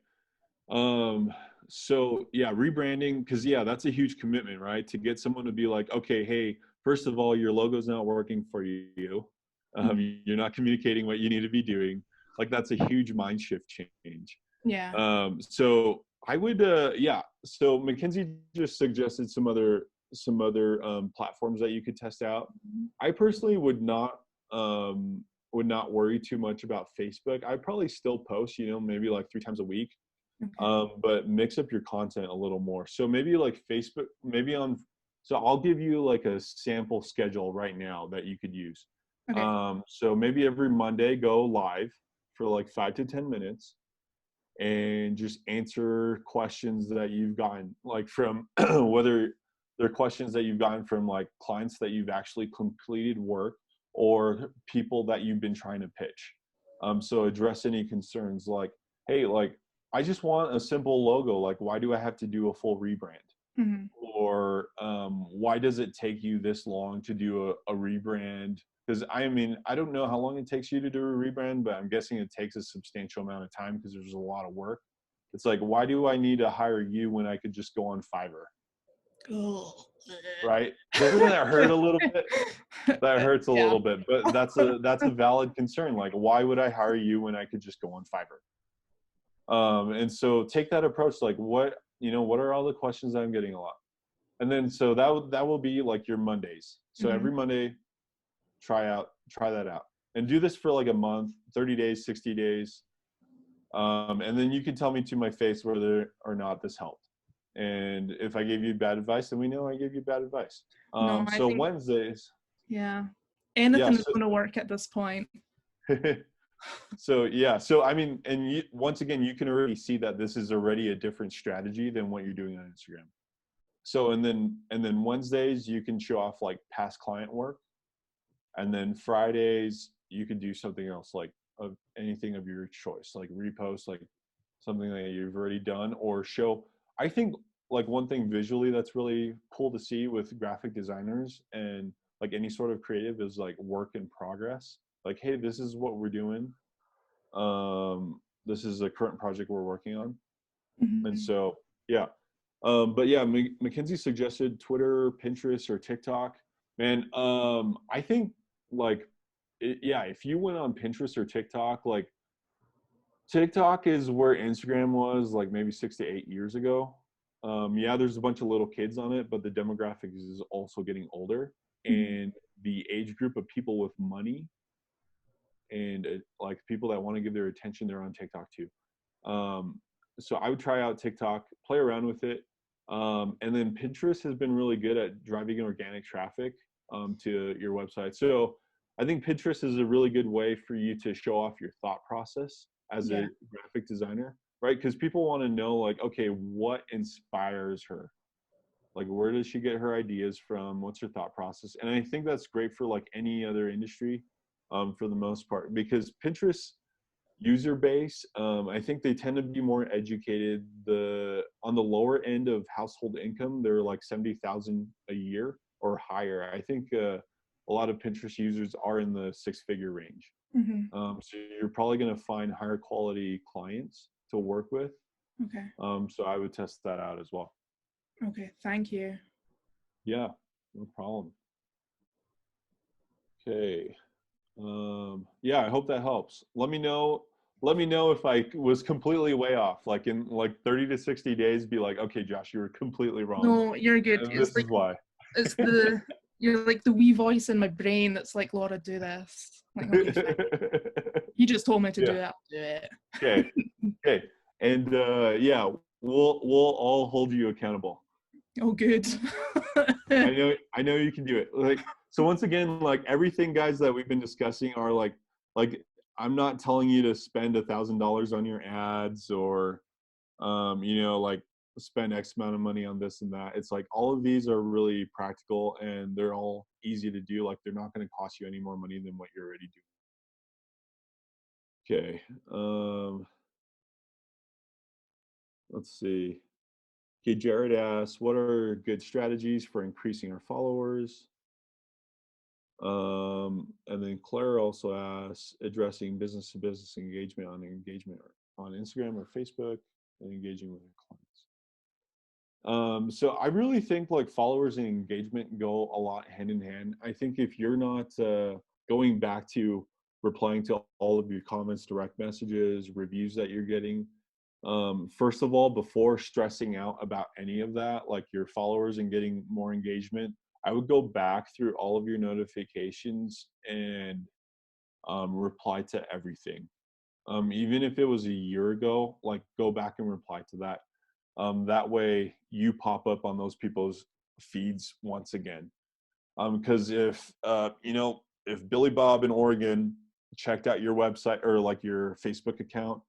S1: So yeah, rebranding, because that's a huge commitment, right? To get someone to be like, okay, hey, first of all, your logo's not working for you. You're not communicating what you need to be doing. Like that's a huge mind shift change.
S7: Yeah.
S1: So I would, So Mackenzie just suggested some other platforms that you could test out. I personally would not worry too much about Facebook. I'd probably still post, maybe like 3 times a week. Okay. But mix up your content a little more. So maybe like Facebook, so I'll give you like a sample schedule right now that you could use.
S7: Okay.
S1: So maybe every Monday go live for like 5 to 10 minutes and just answer questions that you've gotten, like from whether they're questions that you've gotten from like clients that you've actually completed work or people that you've been trying to pitch. So address any concerns like, hey, like I just want a simple logo. Like, why do I have to do a full rebrand?
S7: Hmm.
S1: Or why does it take you this long to do a rebrand? Because I mean, I don't know how long it takes you to do a rebrand, but I'm guessing it takes a substantial amount of time because there's a lot of work. It's like, why do I need to hire you when I could just go on Fiverr?
S7: Oh.
S1: Right? Doesn't that hurt a little bit? That hurts a
S7: Yeah.
S1: little bit, but that's a valid concern. Like, why would I hire you when I could just go on Fiverr? And so take that approach. Like, what are all the questions that I'm getting a lot? And then so that will be like your Mondays. So
S7: Mhm.
S1: every Monday, try that out, and do this for like a month, 30 days, 60 days, and then you can tell me to my face whether or not this helped. And if I gave you bad advice, then we know I gave you bad advice.
S7: No, I
S1: So
S7: think,
S1: Wednesdays,
S7: yeah,
S1: yeah.
S7: anything is
S1: So,
S7: going to work at this point.
S1: so yeah. So I mean, and once again, you can already see that this is already a different strategy than what you're doing on Instagram. So and then Wednesdays you can show off like past client work, and then Fridays you could do something else like of anything of your choice, like repost like something that you've already done or show. I think like one thing visually that's really cool to see with graphic designers and like any sort of creative is like work in progress. Like, hey, this is what we're doing. This is a current project we're working on. And
S7: Mhm.
S1: so, yeah. But yeah, Mackenzie suggested Twitter, Pinterest, or TikTok. Man, I think like, yeah, if you went on Pinterest or TikTok, like TikTok is where Instagram was like maybe 6 to 8 years ago. Yeah, there's a bunch of little kids on it, but the demographic is also getting older,
S7: Mhm.
S1: and the age group of people with money and like people that want to give their attention, they're on TikTok too. So I would try out TikTok, play around with it. And then Pinterest has been really good at driving organic traffic to your website. So I think Pinterest is a really good way for you to show off your thought process as
S7: Yeah.
S1: a graphic designer, right? Because people want to know, like, okay, what inspires her? Like, where does she get her ideas from? What's her thought process? And I think that's great for like any other industry for the most part, because Pinterest user base, I think they tend to be more educated. On the lower end of household income, they're like 70,000 a year or higher. I think a lot of Pinterest users are in the six-figure range.
S7: Mhm.
S1: So you're probably going to find higher quality clients to work with.
S7: Okay.
S1: So I would test that out as well.
S7: Okay. Thank you.
S1: Yeah, no problem. Okay. Yeah, I hope that helps. Let me know if I was completely way off. Like in like 30 to 60 days, be like, okay, Josh, you were completely wrong.
S7: No, you're good.
S1: And this is why.
S7: It's the you're like the wee voice in my brain that's like, Laura, do this. Like, okay, fine. You just told me to do
S1: Yeah.
S7: it. I'll do it.
S1: Okay. Okay. And yeah, we'll all hold you accountable.
S7: Oh, good.
S1: I know you can do it. Like, so once again, like everything, guys, that we've been discussing are like I'm not telling you to spend $1,000 on your ads or like spend X amount of money on this and that. It's like all of these are really practical and they're all easy to do. Like they're not going to cost you any more money than what you're already doing. Okay. Let's see. Okay, Jared asks, what are good strategies for increasing our followers? And then Claire also asks, addressing business to business engagement on Instagram or Facebook and engaging with your clients. So I really think like followers and engagement go a lot hand in hand. I think if you're not going back to replying to all of your comments, direct messages, reviews that you're getting, first of all, before stressing out about any of that, like your followers and getting more engagement, I would go back through all of your notifications and reply to everything. Even if it was a year ago, like go back and reply to that. That way you pop up on those people's feeds once again. Because if if Billy Bob in Oregon checked out your website or like your Facebook account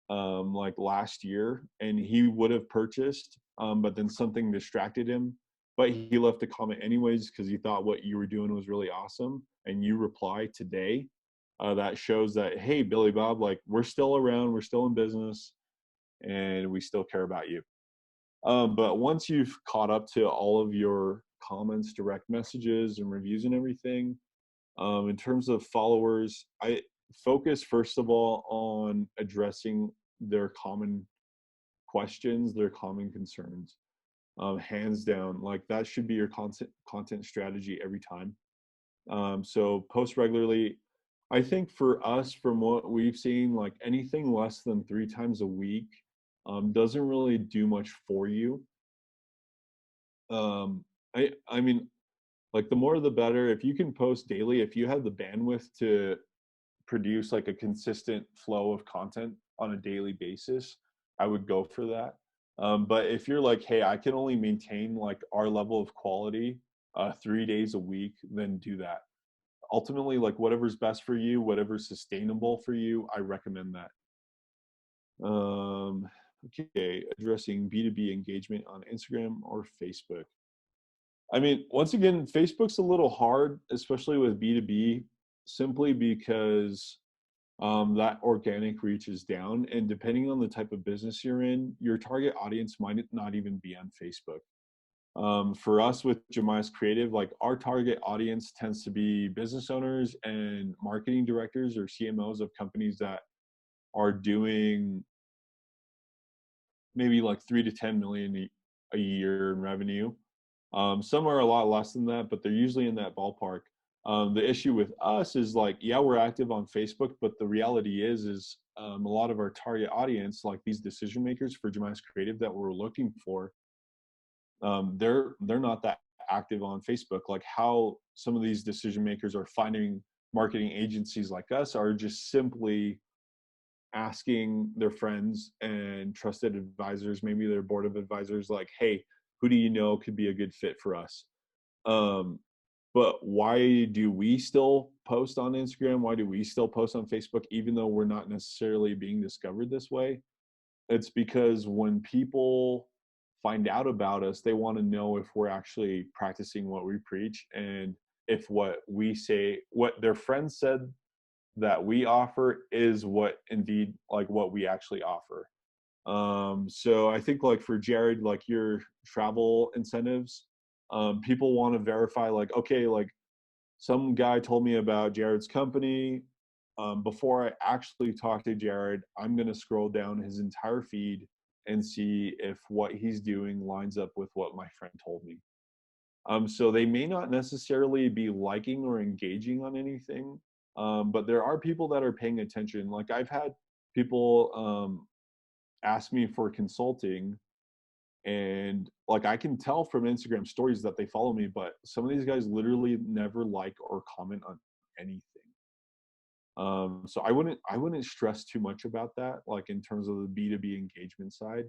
S1: like last year, and he would have purchased, but then something distracted him, but he left a comment anyways because he thought what you were doing was really awesome, and you reply today, that shows that, hey, Billy Bob, like we're still around, we're still in business, and we still care about you. But once you've caught up to all of your comments, direct messages, and reviews and everything, in terms of followers, I focus first of all on addressing their common questions, their common concerns. Hands down, like that should be your content strategy every time. So post regularly. I think for us, from what we've seen, like anything less than 3 times a week doesn't really do much for you. I mean, like the more the better. If you can post daily, if you have the bandwidth to produce like a consistent flow of content on a daily basis, I would go for that. But if you're like, hey, I can only maintain like our level of quality 3 days a week, then do that. Ultimately, like whatever's best for you, whatever's sustainable for you, I recommend that. Okay, addressing B2B engagement on Instagram or Facebook. I mean, once again, Facebook's a little hard, especially with B2B, simply because that organic reach is down. And depending on the type of business you're in, your target audience might not even be on Facebook. For us with Jamias Creative, like our target audience tends to be business owners and marketing directors or CMOs of companies that are doing maybe like 3 to 10 million a year in revenue. Some are a lot less than that, but they're usually in that ballpark. The issue with us is like, yeah, we're active on Facebook, but the reality is a lot of our target audience, like these decision makers for Jamias Creative that we're looking for, they're not that active on Facebook. Like how some of these decision makers are finding marketing agencies like us are just simply asking their friends and trusted advisors, maybe their board of advisors, like, hey, who do you know could be a good fit for us? But why do we still post on Instagram? Why do we still post on Facebook, even though we're not necessarily being discovered this way? It's because when people find out about us, they want to know if we're actually practicing what we preach, and if what we say, what their friends said that we offer is what indeed like what we actually offer. So I think like for Jared, like your travel incentives, people want to verify like, okay, like some guy told me about Jared's company. Before I actually talk to Jared, I'm going to scroll down his entire feed and see if what he's doing lines up with what my friend told me. So they may not necessarily be liking or engaging on anything, but there are people that are paying attention. Like I've had people ask me for consulting, and like I can tell from Instagram stories that they follow me, but some of these guys literally never like or comment on anything. So I wouldn't stress too much about that, like in terms of the B2B engagement side.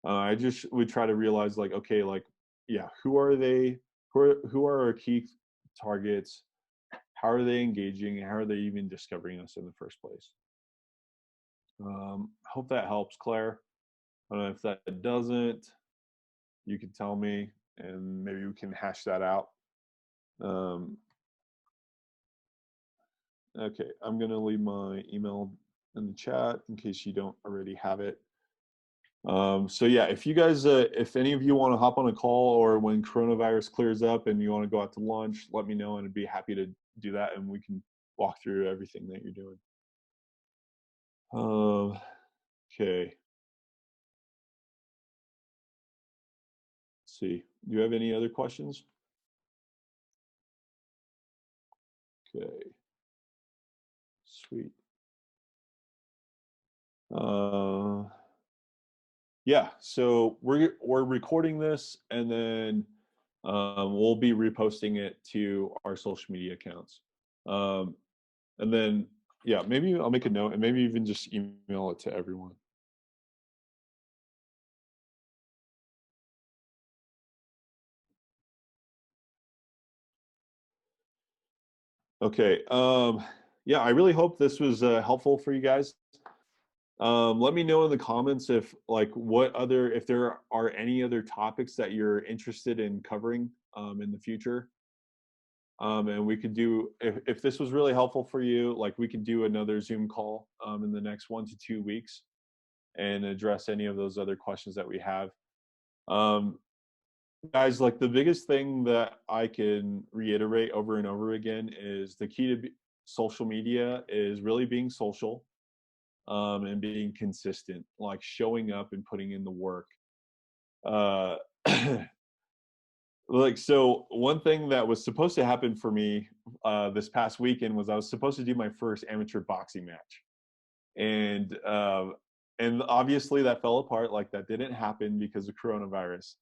S1: I just would try to realize like, okay, like, yeah, who are they? Who are our key targets? How are they engaging? How are they even discovering us in the first place? Hope that helps, Claire. If that doesn't, you can tell me and maybe we can hash that out. Okay, I'm gonna leave my email in the chat in case you don't already have it. So yeah, if you guys, if any of you want to hop on a call, or when coronavirus clears up and you want to go out to lunch, let me know and I'd be happy to do that, and we can walk through everything that you're doing. Okay. Let's see. Do you have any other questions? Okay. Sweet. Yeah, so we're recording this, and then we'll be reposting it to our social media accounts. And then, yeah, maybe I'll make a note and maybe even just email it to everyone. Okay. Yeah, I really hope this was helpful for you guys. Let me know in the comments if if there are any other topics that you're interested in covering in the future. And we could do, if this was really helpful for you, like we could do another Zoom call in the next 1 to 2 weeks and address any of those other questions that we have. Guys, like the biggest thing that I can reiterate over and over again is the key to social media is really being social and being consistent, like showing up and putting in the work. Uh, like, so one thing that was supposed to happen for me this past weekend was I was supposed to do my first amateur boxing match. And obviously that fell apart. Like that didn't happen because of coronavirus.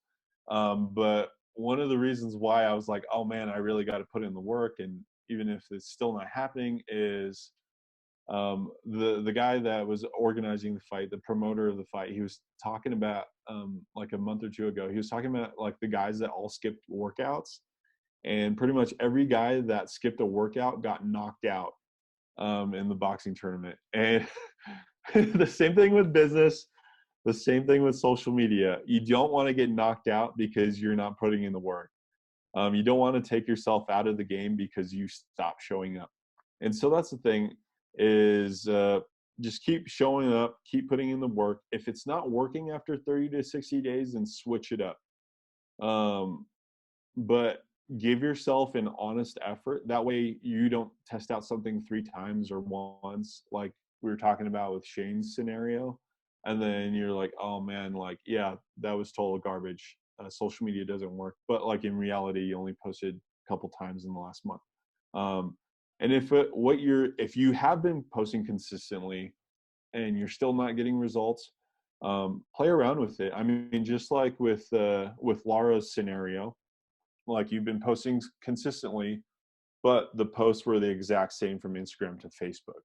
S1: But one of the reasons why I was like, oh man, I really got to put in the work, and even if it's still not happening, is the guy that was organizing the fight, the promoter of the fight, he was talking about like a month or two ago, he was talking about like the guys that all skipped workouts, and pretty much every guy that skipped a workout got knocked out in the boxing tournament. And the same thing with business, the same thing with social media. You don't want to get knocked out because you're not putting in the work. You don't want to take yourself out of the game because you stop showing up. And so that's the thing, is just keep showing up, keep putting in the work. If it's not working after 30 to 60 days, then switch it up. But give yourself an honest effort. That way you don't test out something 3 times or once, like we were talking about with Shane's scenario. And then you're like, oh man, like, yeah, that was total garbage. Social media doesn't work. But like in reality, you only posted a couple times in the last month. And if you have been posting consistently and you're still not getting results, play around with it. I mean, just like with Laura's scenario, like you've been posting consistently, but the posts were the exact same from Instagram to Facebook.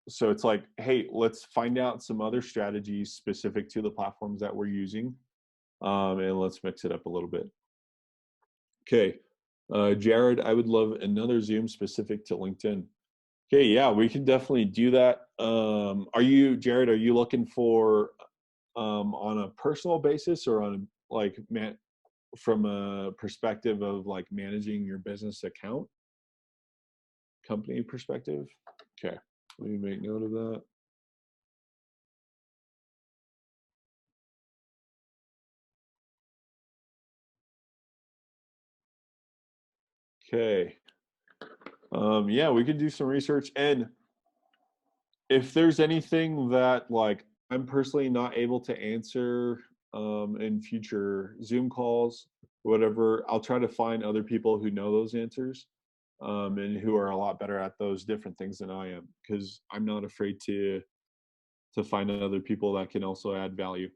S1: So it's like, hey, let's find out some other strategies specific to the platforms that we're using, and let's mix it up a little bit. Okay. Jared, I would love another Zoom specific to LinkedIn. Okay, yeah, we can definitely do that. Jared, are you looking for on a personal basis, or on like from a perspective of like managing your business account, company perspective? Okay, let me make note of that. Okay. Yeah, we could do some research, and if there's anything that like I'm personally not able to answer in future Zoom calls, whatever, I'll try to find other people who know those answers and who are a lot better at those different things than I am, because I'm not afraid to find other people that can also add value.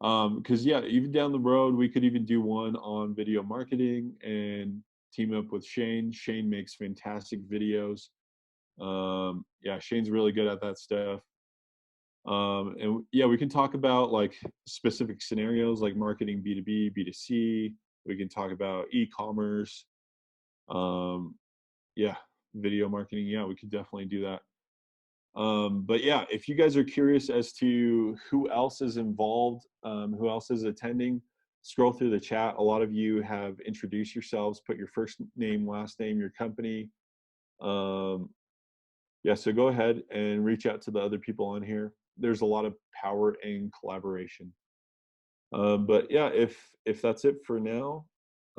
S1: Because yeah, even down the road, we could even do one on video marketing and team up with Shane. Shane makes fantastic videos. Yeah, Shane's really good at that stuff. And yeah, we can talk about like specific scenarios like marketing B2B, B2C. We can talk about e-commerce. Yeah, video marketing. Yeah, we could definitely do that. But yeah, if you guys are curious as to who else is involved, who else is attending, scroll through the chat. A lot of you have introduced yourselves, put your first name, last name, your company. Yeah, so go ahead and reach out to the other people on here. There's a lot of power in collaboration. But yeah, if that's it for now,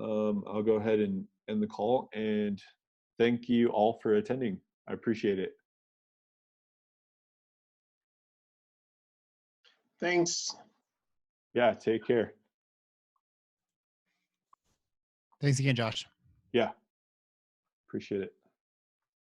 S1: I'll go ahead and end the call, and thank you all for attending. I appreciate it.
S4: Thanks.
S1: Yeah, take care.
S6: Thanks again, Josh.
S1: Yeah, appreciate it.